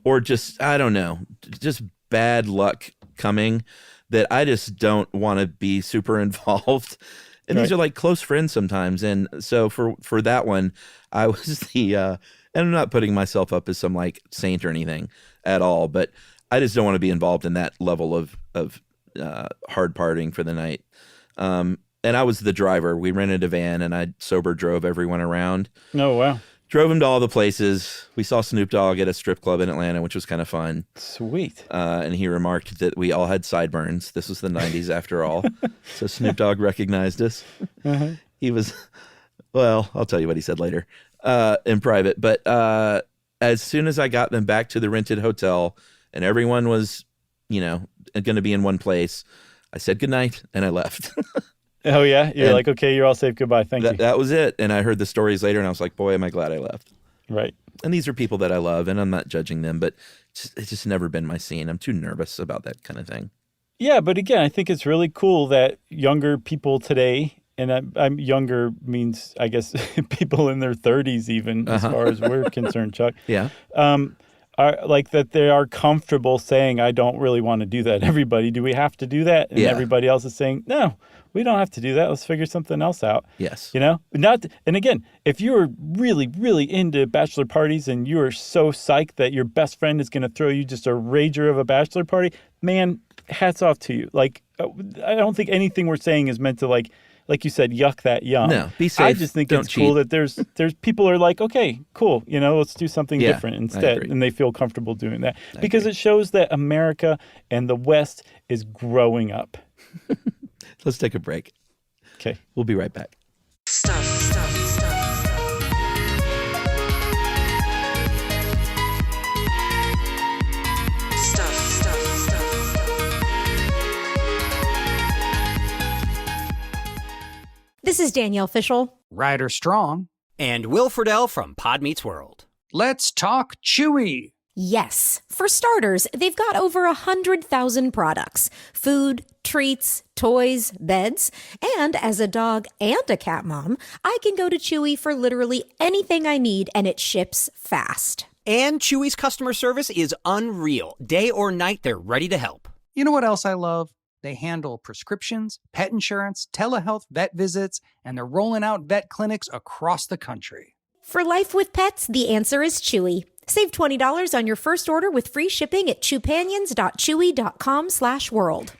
Or just, I don't know, just bad luck coming that I just don't want to be super involved. And these are like close friends sometimes. And so for that one, I was and I'm not putting myself up as some like saint or anything at all, but I just don't want to be involved in that level of hard partying for the night. And I was the driver. We rented a van and I sober drove everyone around. Oh, wow. Drove him to all the places. We saw Snoop Dogg at a strip club in Atlanta, which was kind of fun. Sweet. And he remarked that we all had sideburns. This was the 90s after all. So Snoop Dogg recognized us. Uh-huh. He was, well, I'll tell you what he said later in private. But as soon as I got them back to the rented hotel and everyone was, going to be in one place, I said goodnight and I left. Oh, yeah? You're like, okay, you're all safe. Goodbye. Thank you. That was it. And I heard the stories later, and I was like, boy, am I glad I left. Right. And these are people that I love, and I'm not judging them, but it's just never been my scene. I'm too nervous about that kind of thing. Yeah, but again, I think it's really cool that younger people today, and I'm younger means, I guess, people in their 30s even, as far as we're concerned, Chuck. Yeah. Are like that they are comfortable saying, I don't really want to do that. Everybody, do we have to do that? And everybody else is saying, no, we don't have to do that. Let's figure something else out. Yes. And again, if you're really, really into bachelor parties and you are so psyched that your best friend is going to throw you just a rager of a bachelor party, man, hats off to you. Like, I don't think anything we're saying is meant to like you said, yuck that yum. No, be safe. I just think it's cool that there's people are like, okay, cool, let's do something different instead, and they feel comfortable doing that because it shows that America and the West is growing up. Let's take a break. Okay, we'll be right back. This is Danielle Fishel. Ryder Strong. And Will Friedle from Pod Meets World. Let's talk Chewy. Yes. For starters, they've got over 100,000 products. Food, treats, toys, beds. And as a dog and a cat mom, I can go to Chewy for literally anything I need, and it ships fast. And Chewy's customer service is unreal. Day or night, they're ready to help. You know what else I love? They handle prescriptions, pet insurance, telehealth, vet visits, and they're rolling out vet clinics across the country. For life with pets, the answer is Chewy. Save $20 on your first order with free shipping at chewpanions.chewy.com/world.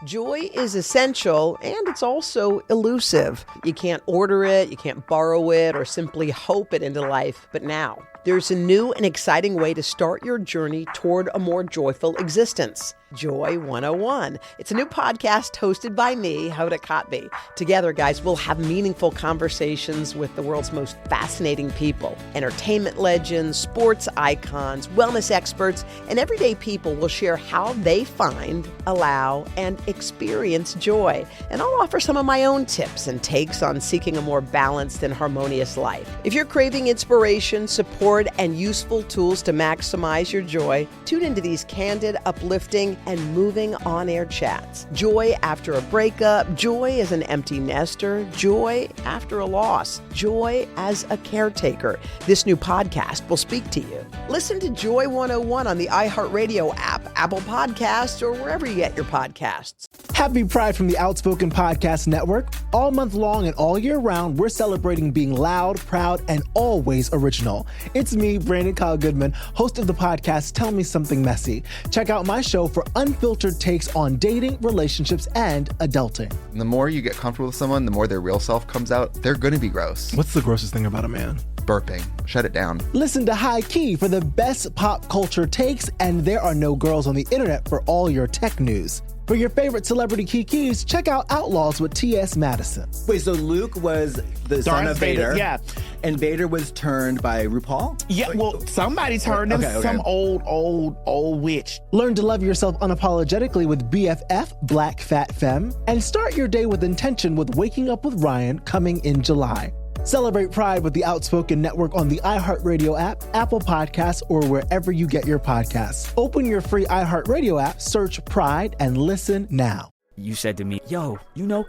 Joy is essential, and it's also elusive. You can't order it, you can't borrow it, or simply hope it into life. But now, there's a new and exciting way to start your journey toward a more joyful existence. Joy 101. It's a new podcast hosted by me, Hoda Kotb. Together, guys, we'll have meaningful conversations with the world's most fascinating people. Entertainment legends, sports icons, wellness experts, and everyday people will share how they find, allow, and experience joy. And I'll offer some of my own tips and takes on seeking a more balanced and harmonious life. If you're craving inspiration, support, and useful tools to maximize your joy, tune into these candid, uplifting, and moving on-air chats. Joy after a breakup, joy as an empty nester, joy after a loss, joy as a caretaker. This new podcast will speak to you. Listen to Joy 101 on the iHeartRadio app, Apple Podcasts, or wherever you get your podcasts. Happy Pride from the Outspoken Podcast Network. All month long and all year round, we're celebrating being loud, proud, and always original. It's me, Brandon Kyle Goodman, host of the podcast Tell Me Something Messy. Check out my show for unfiltered takes on dating, relationships, and adulting. The more you get comfortable with someone, the more their real self comes out. They're going to be gross. What's the grossest thing about a man? Burping. Shut it down. Listen to High Key for the best pop culture takes, and there are no girls on the internet for all your tech news. For your favorite celebrity kikis, check out Outlaws with T.S. Madison. Wait, so Luke was the son of Vader? Yeah. And Vader was turned by RuPaul? Yeah, well, somebody turned him. Okay. Some old witch. Learn to love yourself unapologetically with BFF, Black Fat Femme. And start your day with intention with Waking Up with Ryan coming in July. Celebrate Pride with the Outspoken Network on the iHeartRadio app, Apple Podcasts, or wherever you get your podcasts. Open your free iHeartRadio app, search Pride, and listen now. You said to me, yo,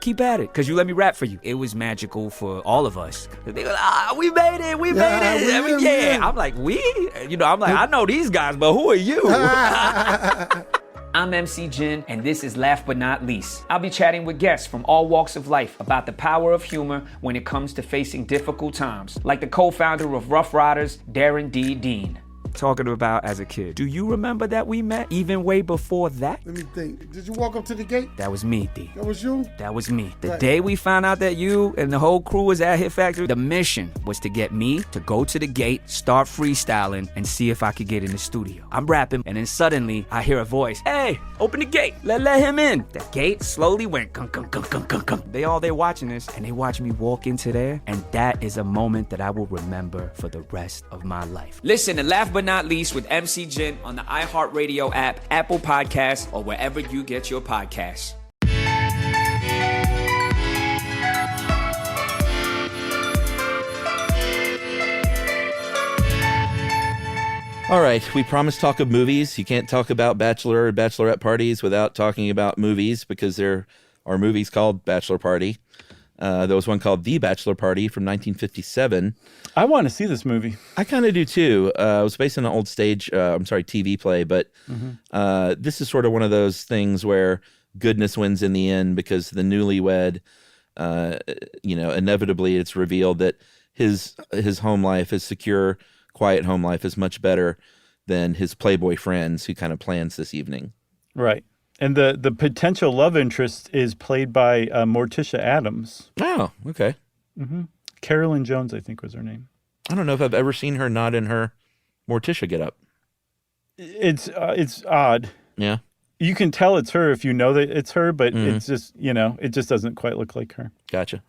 keep at it, because you let me rap for you. It was magical for all of us. They were like, we made it. I'm like, we? I'm like, I know these guys, but who are you? I'm MC Jin, and this is Laugh But Not Least. I'll be chatting with guests from all walks of life about the power of humor when it comes to facing difficult times, like the co-founder of Rough Riders, Darren D. Dean. Talking about as a kid. Do you remember that we met even way before that? Let me think. Did you walk up to the gate? That was me, D. That was you? That was me. The Right. day we found out that you and the whole crew was at Hit Factory, the mission was to get me to go to the gate, start freestyling, and see if I could get in the studio. I'm rapping, and then suddenly I hear a voice. Hey, open the gate. Let him in. The gate slowly went gunk, gunk, gunk, gunk, gunk, gunk. They all there watching this, and they watch me walk into there, and that is a moment that I will remember for the rest of my life. Listen to Laugh But Not Least with MC Jin on the iHeartRadio app, Apple Podcasts, or wherever you get your podcasts. All right, we promised talk of movies. You can't talk about Bachelor or Bachelorette parties without talking about movies because there are movies called Bachelor Party. There was one called The Bachelor Party from 1957. I want to see this movie. I kind of do too. It was based on an old TV play, but this is sort of one of those things where goodness wins in the end because the newlywed, inevitably it's revealed that his home life, his secure, quiet home life is much better than his playboy friends who kind of plans this evening. Right. And the potential love interest is played by Morticia Addams. Oh, okay. Mm-hmm. Carolyn Jones, I think was her name. I don't know if I've ever seen her not in her Morticia getup. It's odd. Yeah. You can tell it's her if you know that it's her, but it's just, it just doesn't quite look like her. Gotcha.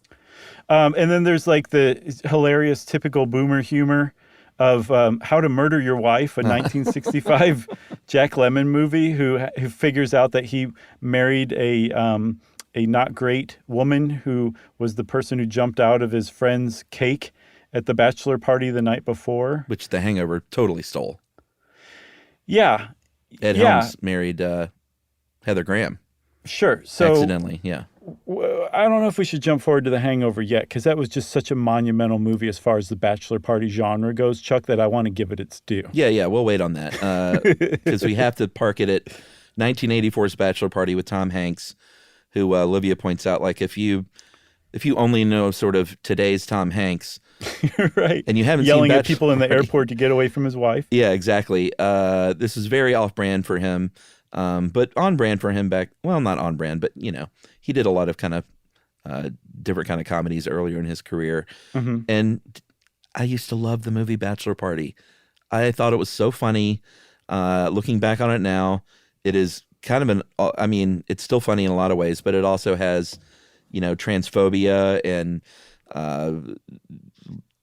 And then there's like the hilarious typical boomer humor of How to Murder Your Wife, a 1965 Jack Lemmon movie who figures out that he married a not great woman who was the person who jumped out of his friend's cake at the bachelor party the night before. Which The Hangover totally stole. Yeah. Ed Helms married Heather Graham. Sure. So accidentally, yeah. I don't know if we should jump forward to The Hangover yet, because that was just such a monumental movie as far as the bachelor party genre goes, Chuck, that I want to give it its due. Yeah, we'll wait on that because we have to park it at 1984's Bachelor Party with Tom Hanks, who Olivia points out, like if you only know sort of today's Tom Hanks, right, and you haven't yelling seen at people in the airport to get away from his wife. Yeah, exactly. This is very off-brand for him. But on brand for him not on brand, but he did a lot of kind of different kind of comedies earlier in his career. Mm-hmm. And I used to love the movie Bachelor Party. I thought it was so funny. Looking back on it now, it is kind of it's still funny in a lot of ways, but it also has, transphobia and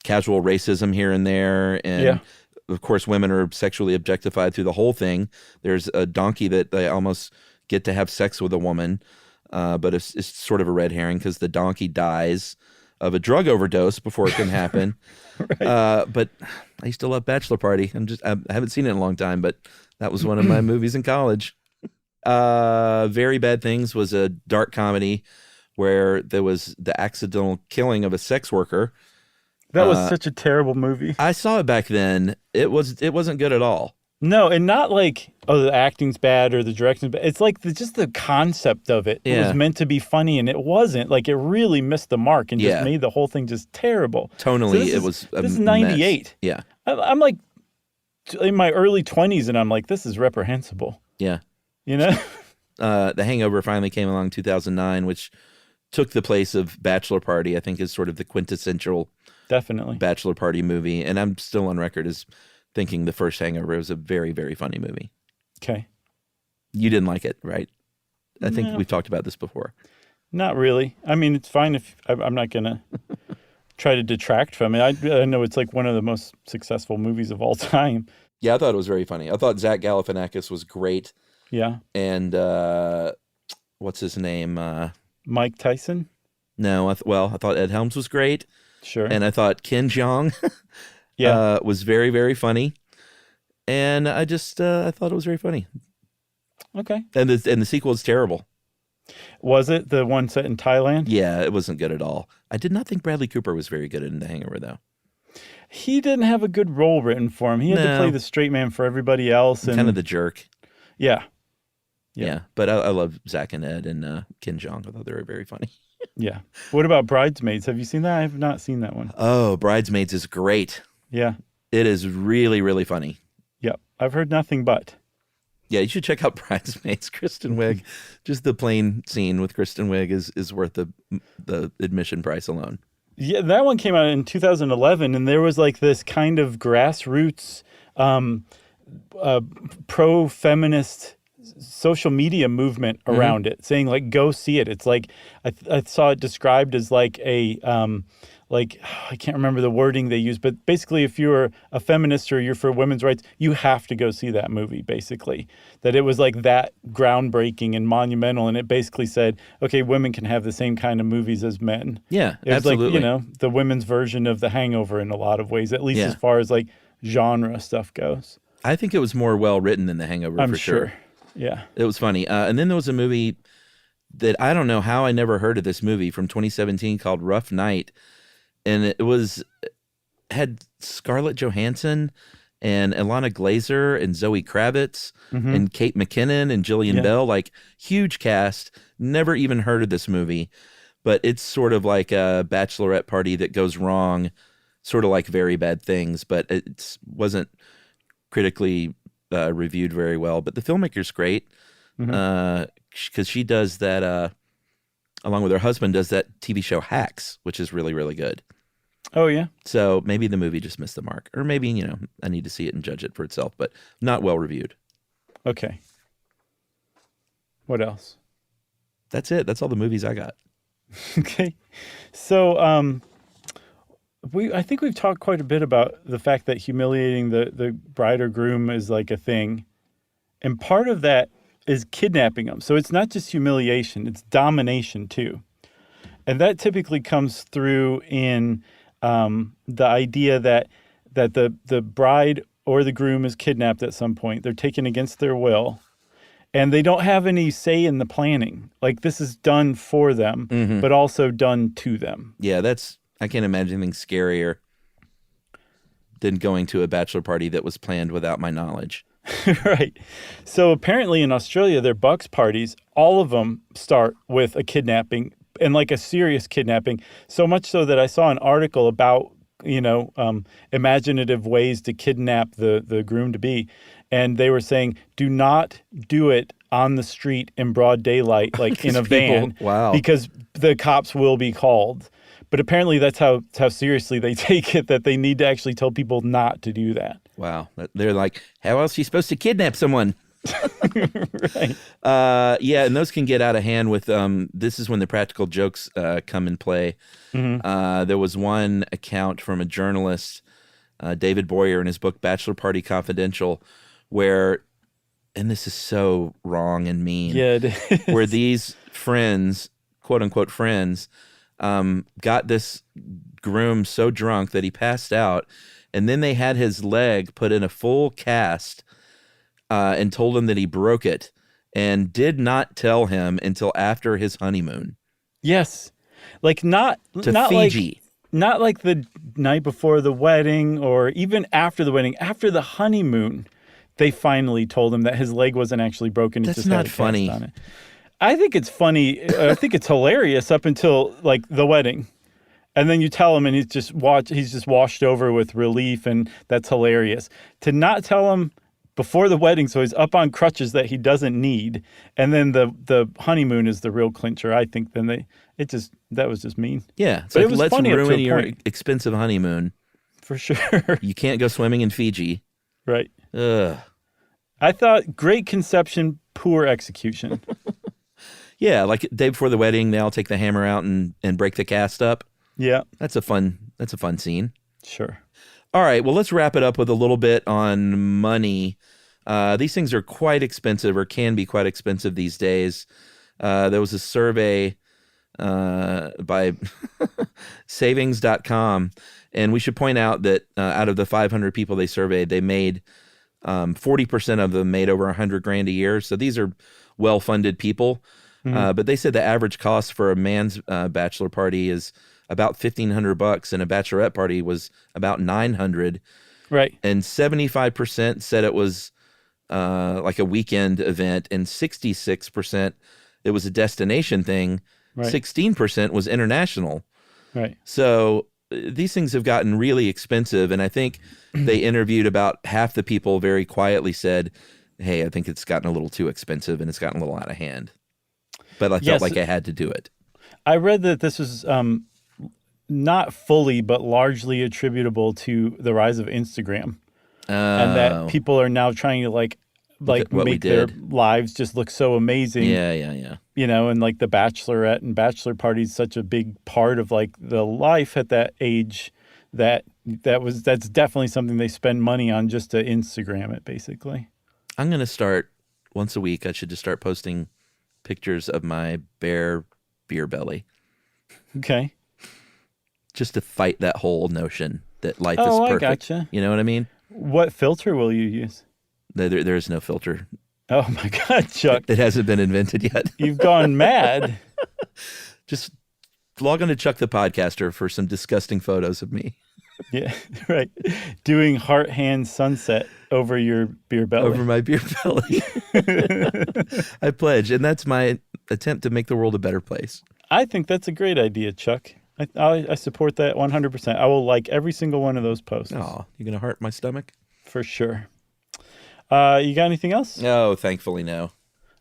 casual racism here and there. And yeah. Of course, women are sexually objectified through the whole thing. There's a donkey that they almost get to have sex with a woman, but it's sort of a red herring because the donkey dies of a drug overdose before it can happen. Right. But I used to love Bachelor Party. I haven't seen it in a long time, but that was one of my movies in college. Very Bad Things was a dark comedy where there was the accidental killing of a sex worker. That was such a terrible movie. I saw it back then. It wasn't good at all. No, and not like, the acting's bad or the direction's bad. It's like just the concept of it. It was meant to be funny, and it wasn't. Like, it really missed the mark and just made the whole thing just terrible. Tonally, This is 98. Mess. Yeah. I'm like in my early 20s, and I'm like, this is reprehensible. Yeah. The Hangover finally came along in 2009, which took the place of Bachelor Party, I think is sort of the quintessential definitely Bachelor Party movie. And I'm still on record as thinking the first Hangover was a very, very funny movie. Okay. You didn't like it, right? I think we've talked about this before. Not really. I mean, it's fine if I'm not going to try to detract from it. I know it's like one of the most successful movies of all time. Yeah, I thought it was very funny. I thought Zach Galifianakis was great. Yeah. And what's his name? Mike Tyson? No, I thought Ed Helms was great. Sure. And I thought Ken Jeong was very, very funny. And I just I thought it was very funny. Okay. And the sequel is terrible. Was it the one set in Thailand? Yeah, it wasn't good at all. I did not think Bradley Cooper was very good in The Hangover, though. He didn't have a good role written for him. He had to play the straight man for everybody else. And kind of the jerk. Yeah. Yeah. But I love Zach and Ed and Ken Jeong. I thought they were very funny. Yeah. What about Bridesmaids? Have you seen that? I have not seen that one. Oh, Bridesmaids is great. Yeah. It is really, really funny. Yep. I've heard nothing but. Yeah, you should check out Bridesmaids. Kristen Wiig, just the plain scene with Kristen Wiig is worth the admission price alone. Yeah, that one came out in 2011, and there was like this kind of grassroots pro-feminist social media movement around it, saying like, go see it. It's like, I saw it described as like a, like, I can't remember the wording they used, but basically if you're a feminist or you're for women's rights, you have to go see that movie, basically. That it was like that groundbreaking and monumental, and it basically said, okay, women can have the same kind of movies as men. Yeah, it was absolutely. like, you know, the women's version of The Hangover in a lot of ways, at least as far as like genre stuff goes. I think it was more well written than The Hangover, I'm for sure. Yeah. It was funny. And then there was a movie that I don't know how I never heard of this movie from 2017 called Rough Night. And it had Scarlett Johansson and Ilana Glazer and Zoe Kravitz and Kate McKinnon and Jillian Bell, like huge cast. Never even heard of this movie, but it's sort of like a bachelorette party that goes wrong, sort of like Very Bad Things, but it wasn't critically reviewed very well. But the filmmaker's great because she does that, along with her husband, does that TV show Hacks, which is really, really good. Oh, yeah? So maybe the movie just missed the mark. Or maybe, you know, I need to see it and judge it for itself, but not well reviewed. Okay. What else? That's it. That's all the movies I got. Okay. So I think we've talked quite a bit about the fact that humiliating the bride or groom is like a thing. And part of that is kidnapping them. So it's not just humiliation, it's domination too. And that typically comes through in the idea that the bride or the groom is kidnapped at some point. They're taken against their will. And they don't have any say in the planning. Like, this is done for them, but also done to them. Yeah, I can't imagine anything scarier than going to a bachelor party that was planned without my knowledge. Right. So apparently in Australia, their bucks parties, all of them start with a kidnapping, and like a serious kidnapping. So much so that I saw an article about, you know, imaginative ways to kidnap the groom-to-be. And they were saying, do not do it on the street in broad daylight, like in a van. Wow. Because the cops will be called. But apparently that's how seriously they take it, that they need to actually tell people not to do that. Wow. They're like, how else are you supposed to kidnap someone? Right. Yeah, and those can get out of hand with, this is when the practical jokes come in play. There was one account from a journalist, David Boyer, in his book Bachelor Party Confidential, where, and this is so wrong and mean, yeah, it is. where these friends, quote unquote friends, got this groom so drunk that he passed out, and then they had his leg put in a full cast and told him that he broke it, and did not tell him until after his honeymoon. Yes. Like not Fiji. Not like the night before the wedding or even after the wedding. After the honeymoon, they finally told him that his leg wasn't actually broken. That's just not funny. On it. I think it's funny. I think it's hilarious up until like the wedding. And then you tell him and he's just washed over with relief, and that's hilarious. To not tell him before the wedding, so he's up on crutches that he doesn't need, and then the honeymoon is the real clincher. I think then that was just mean. Yeah, but like, it was let's funny ruin your point. expensive honeymoon. For sure. You can't go swimming in Fiji. Right. Ugh. I thought great conception, poor execution. Yeah, like day before the wedding, they all take the hammer out and break the cast up. Yeah. That's a fun scene. Sure. All right, well, let's wrap it up with a little bit on money. These things are quite expensive, or can be quite expensive these days. There was a survey by savings.com, and we should point out that out of the 500 people they surveyed, they made 40% of them made over $100,000 a year. So these are well-funded people. But they said the average cost for a man's bachelor party is about $1,500, and a bachelorette party was about $900. Right. And 75% said it was like a weekend event, and 66% it was a destination thing. Right. 16% was international. Right. So these things have gotten really expensive, and I think they interviewed about half the people very quietly said, hey, I think it's gotten a little too expensive and it's gotten a little out of hand. But I felt like I had to do it. I read that this was not fully, but largely attributable to the rise of Instagram. And that people are now trying to like make their lives just look so amazing. Yeah. You know, and like the Bachelorette and Bachelor party is such a big part of like the life at that age that's definitely something they spend money on just to Instagram it, basically. I'm going to start once a week. I should just start posting pictures of my bare beer belly. Okay. Just to fight that whole notion that life is perfect. I gotcha. You know what I mean? What filter will you use? There is no filter. Oh my God, Chuck. It hasn't been invented yet. You've gone mad. Just log on to Chuck the Podcaster for some disgusting photos of me. Yeah, right. Doing heart hand sunset over your beer belly. Over my beer belly. I pledge. And that's my attempt to make the world a better place. I think that's a great idea, Chuck. I support that 100%. I will like every single one of those posts. Oh, you're going to hurt my stomach? For sure. You got anything else? No, thankfully, no.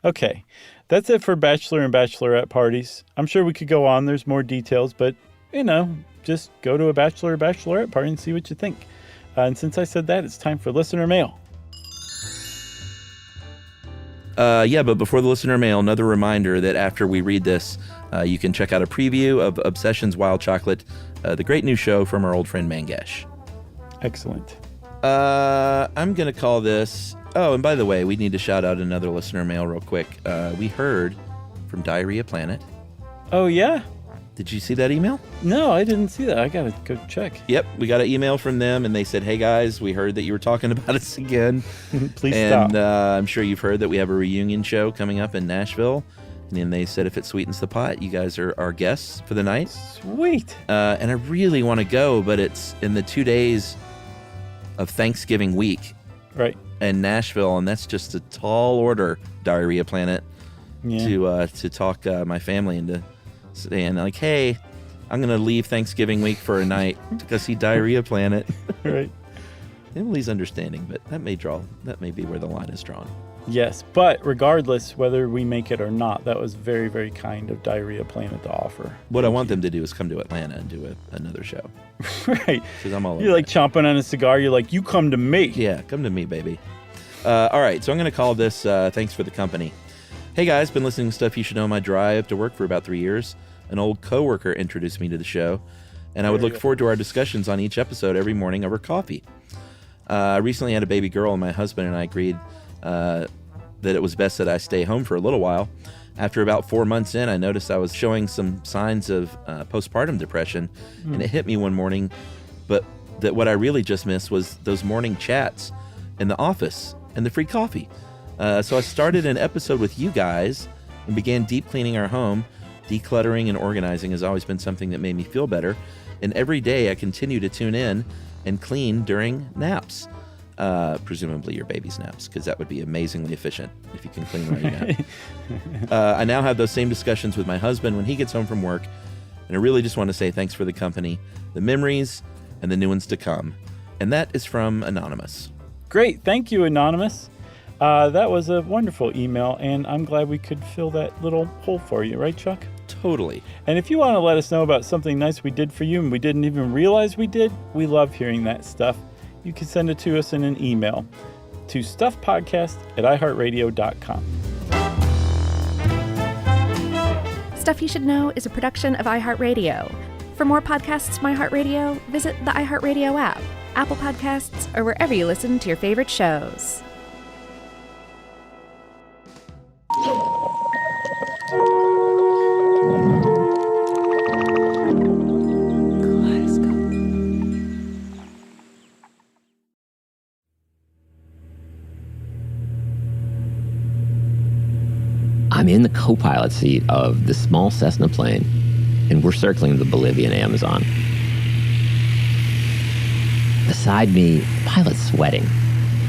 Okay. That's it for Bachelor and Bachelorette parties. I'm sure we could go on. There's more details, but, you know, just go to a Bachelor or Bachelorette party and see what you think. And since I said that, it's time for listener mail. But before the listener mail, another reminder that after we read this, you can check out a preview of Obsessions Wild Chocolate, the great new show from our old friend Mangesh. Excellent. I'm going to call this... Oh, and by the way, we need to shout out another listener mail real quick. We heard from Diarrhea Planet. Oh, yeah? Did you see that email? No, I didn't see that. I got to go check. Yep, we got an email from them, and they said, hey, guys, we heard that you were talking about us again. Please stop. And I'm sure you've heard that we have a reunion show coming up in Nashville. And then they said if it sweetens the pot, you guys are our guests for the night. Sweet. And I really want to go, but it's in the 2 days of Thanksgiving week. Right. In Nashville, and that's just a tall order, Diarrhea Planet, to talk my family into saying, like, hey, I'm going to leave Thanksgiving week for a night to go see Diarrhea Planet. Right. Emily's understanding, but that may be where the line is drawn. Yes, but regardless whether we make it or not, that was very, very kind of Diarrhea Planet to offer. What I want them to do is come to Atlanta and do another show. Right. Because I'm all over You're like chomping on a cigar. You're like, you come to me. Yeah, come to me, baby. All right, so I'm going to call this Thanks for the Company. Hey, guys, been listening to Stuff You Should Know on my drive to work for about 3 years. An old coworker introduced me to the show, and I would look forward to our discussions on each episode every morning over coffee. I recently had a baby girl, and my husband and I agreed that it was best that I stay home for a little while. After about 4 months in, I noticed I was showing some signs of postpartum depression, and it hit me one morning, but that what I really just missed was those morning chats in the office and the free coffee. So I started an episode with you guys and began deep cleaning our home. Decluttering and organizing has always been something that made me feel better, and every day I continue to tune in and clean during naps. Presumably your baby's naps, because that would be amazingly efficient if you can clean while you nap. I now have those same discussions with my husband when he gets home from work, and I really just want to say thanks for the company, the memories, and the new ones to come. And that is from Anonymous. Great. Thank you, Anonymous. That was a wonderful email, and I'm glad we could fill that little hole for you, right, Chuck? Totally. And if you want to let us know about something nice we did for you and we didn't even realize we did, we love hearing that stuff. You can send it to us in an email to stuffpodcast@iheartradio.com. Stuff You Should Know is a production of iHeartRadio. For more podcasts from iHeartRadio, visit the iHeartRadio app, Apple Podcasts, or wherever you listen to your favorite shows. I'm in the co-pilot seat of this small Cessna plane, and we're circling the Bolivian Amazon. Beside me, the pilot's sweating.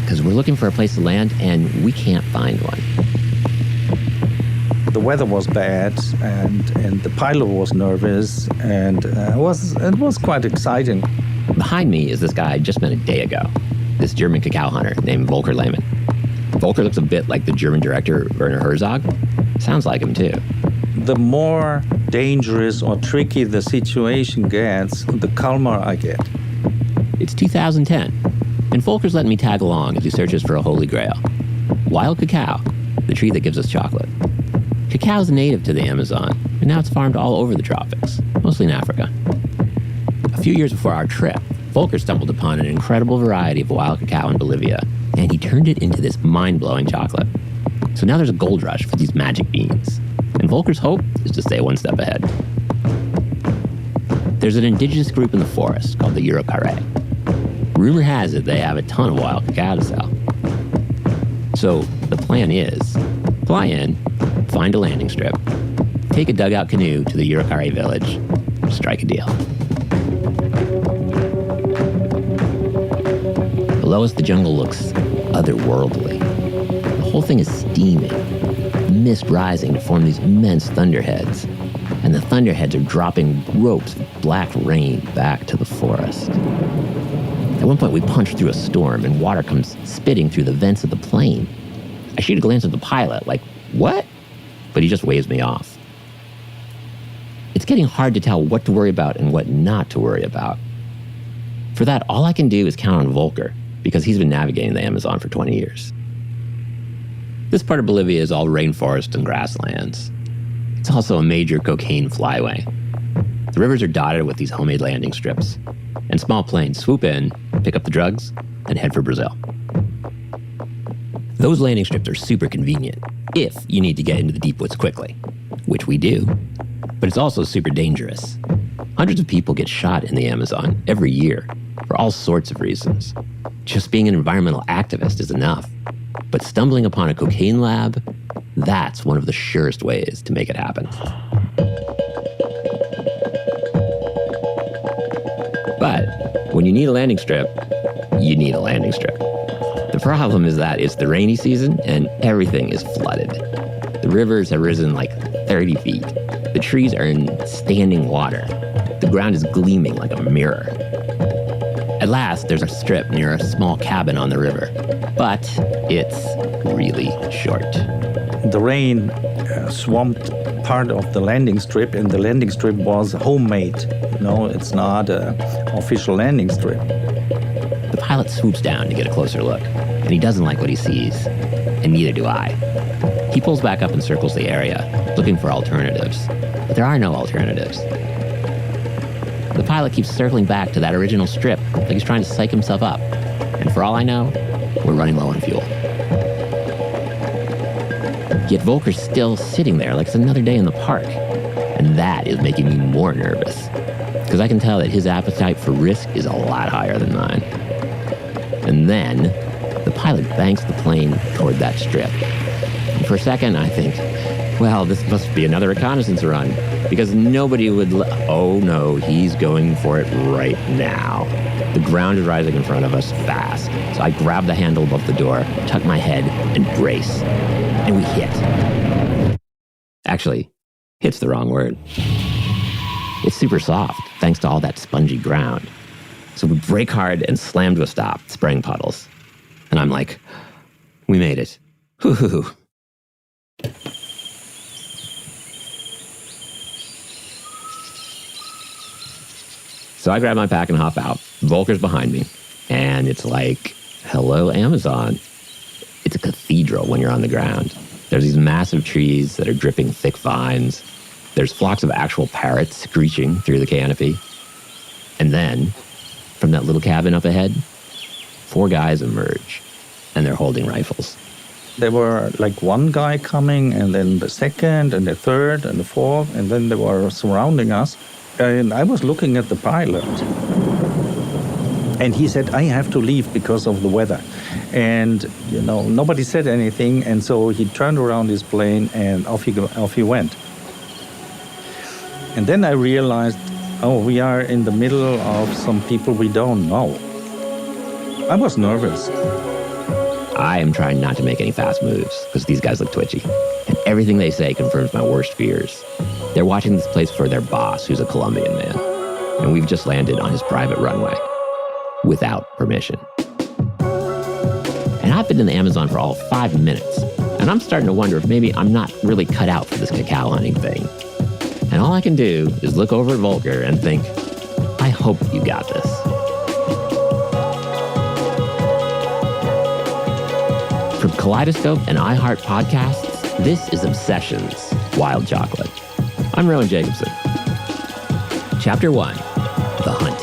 because we're looking for a place to land and we can't find one. The weather was bad, and the pilot was nervous, and it was quite exciting. Behind me is this guy I just met a day ago, this German cacao hunter named Volker Lehmann. Volker looks a bit like the German director Werner Herzog. Sounds like him too. The more dangerous or tricky the situation gets, the calmer I get. It's 2010, and Volker's letting me tag along as he searches for a holy grail. Wild cacao, the tree that gives us chocolate. Cacao is native to the Amazon, and now it's farmed all over the tropics, mostly in Africa. A few years before our trip, Volker stumbled upon an incredible variety of wild cacao in Bolivia, and he turned it into this mind-blowing chocolate. So now there's a gold rush for these magic beans, and Volker's hope is to stay one step ahead. There's an indigenous group in the forest called the Yurokare. Rumor has it they have a ton of wild cacao to sell. So the plan is, fly in, find a landing strip, take a dugout canoe to the Yurokare village, strike a deal. Below us, the jungle looks otherworldly. The whole thing is steaming, mist rising to form these immense thunderheads, and the thunderheads are dropping ropes of black rain back to the forest. At one point, we punch through a storm, and water comes spitting through the vents of the plane. I shoot a glance at the pilot, like, what? But he just waves me off. It's getting hard to tell what to worry about and what not to worry about. For that, all I can do is count on Volker, because he's been navigating the Amazon for 20 years. This part of Bolivia is all rainforest and grasslands. It's also a major cocaine flyway. The rivers are dotted with these homemade landing strips, and small planes swoop in, pick up the drugs, and head for Brazil. Those landing strips are super convenient if you need to get into the deep woods quickly, which we do, but it's also super dangerous. Hundreds of people get shot in the Amazon every year for all sorts of reasons. Just being an environmental activist is enough, but stumbling upon a cocaine lab, that's one of the surest ways to make it happen. But when you need a landing strip, you need a landing strip. The problem is that it's the rainy season and everything is flooded. The rivers have risen like 30 feet. The trees are in standing water. The ground is gleaming like a mirror. At last, there's a strip near a small cabin on the river, but it's really short. The rain swamped part of the landing strip, and the landing strip was homemade. It's not an official landing strip. The pilot swoops down to get a closer look, and he doesn't like what he sees, and neither do I. He pulls back up and circles the area, looking for alternatives, but there are no alternatives. The pilot keeps circling back to that original strip, like he's trying to psych himself up, and for all I know, we're running low on fuel. Yet Volker's still sitting there like it's another day in the park, and that is making me more nervous, because I can tell that his appetite for risk is a lot higher than mine. And then, the pilot banks the plane toward that strip. And for a second, I think, well, this must be another reconnaissance run, because nobody would oh no, he's going for it right now. The ground is rising in front of us fast, so I grab the handle above the door, tuck my head, and brace. And we hit. Actually, hit's the wrong word. It's super soft, thanks to all that spongy ground. So we brake hard and slam to a stop, spraying puddles. And I'm like, we made it. Hoo-hoo-hoo. So I grab my pack and hop out. Volker's behind me. And it's like, hello, Amazon. It's a cathedral when you're on the ground. There's these massive trees that are dripping thick vines. There's flocks of actual parrots screeching through the canopy. And then, from that little cabin up ahead, 4 guys emerge, and they're holding rifles. There were like one guy coming, and then the second, and the third, and the fourth, and then they were surrounding us. And I was looking at the pilot, and he said, I have to leave because of the weather. And, nobody said anything, and so he turned around his plane, and off he went. And then I realized, we are in the middle of some people we don't know. I was nervous. I am trying not to make any fast moves because these guys look twitchy. And everything they say confirms my worst fears. They're watching this place for their boss, who's a Colombian man. And we've just landed on his private runway without permission. And I've been in the Amazon for all 5 minutes. And I'm starting to wonder if maybe I'm not really cut out for this cacao hunting thing. And all I can do is look over at Volker and think, I hope you got this. From Kaleidoscope and iHeart Podcasts, this is Obsessions, Wild Chocolate. I'm Rowan Jacobson. Chapter 1, The Hunt.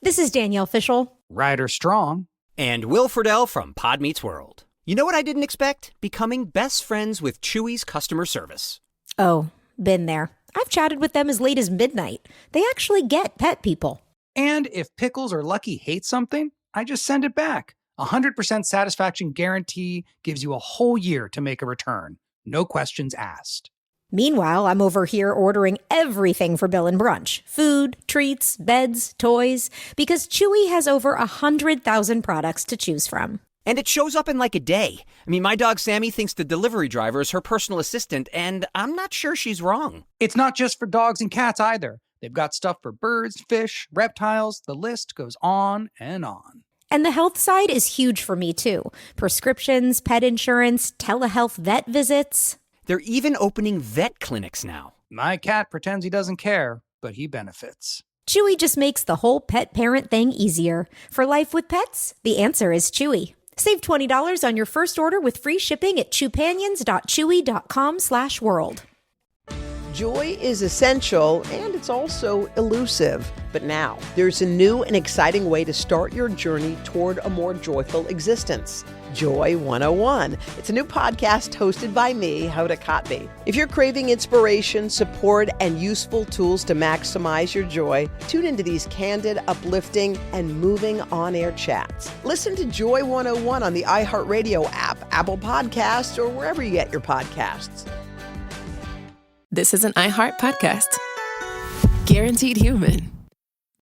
This is Danielle Fishel. Ryder Strong. And Will Friedle from Pod Meets World. You know what I didn't expect? Becoming best friends with Chewy's customer service. Oh, been there. I've chatted with them as late as midnight. They actually get pet people. And if Pickles or Lucky hate something, I just send it back. 100% satisfaction guarantee gives you a whole year to make a return. No questions asked. Meanwhile, I'm over here ordering everything for Bill and Brunch. Food, treats, beds, toys. Because Chewy has over 100,000 products to choose from. And it shows up in like a day. I mean, my dog Sammy thinks the delivery driver is her personal assistant, and I'm not sure she's wrong. It's not just for dogs and cats either. They've got stuff for birds, fish, reptiles. The list goes on and on. And the health side is huge for me, too. Prescriptions, pet insurance, telehealth vet visits. They're even opening vet clinics now. My cat pretends he doesn't care, but he benefits. Chewy just makes the whole pet parent thing easier. For life with pets, the answer is Chewy. Save $20 on your first order with free shipping at chewpanions.chewy.com/world. Joy is essential, and it's also elusive. But now, there's a new and exciting way to start your journey toward a more joyful existence. Joy 101. It's a new podcast hosted by me, Hoda Kotb. If you're craving inspiration, support, and useful tools to maximize your joy, tune into these candid, uplifting, and moving on-air chats. Listen to Joy 101 on the iHeartRadio app, Apple Podcasts, or wherever you get your podcasts. This is an iHeart podcast. Guaranteed human.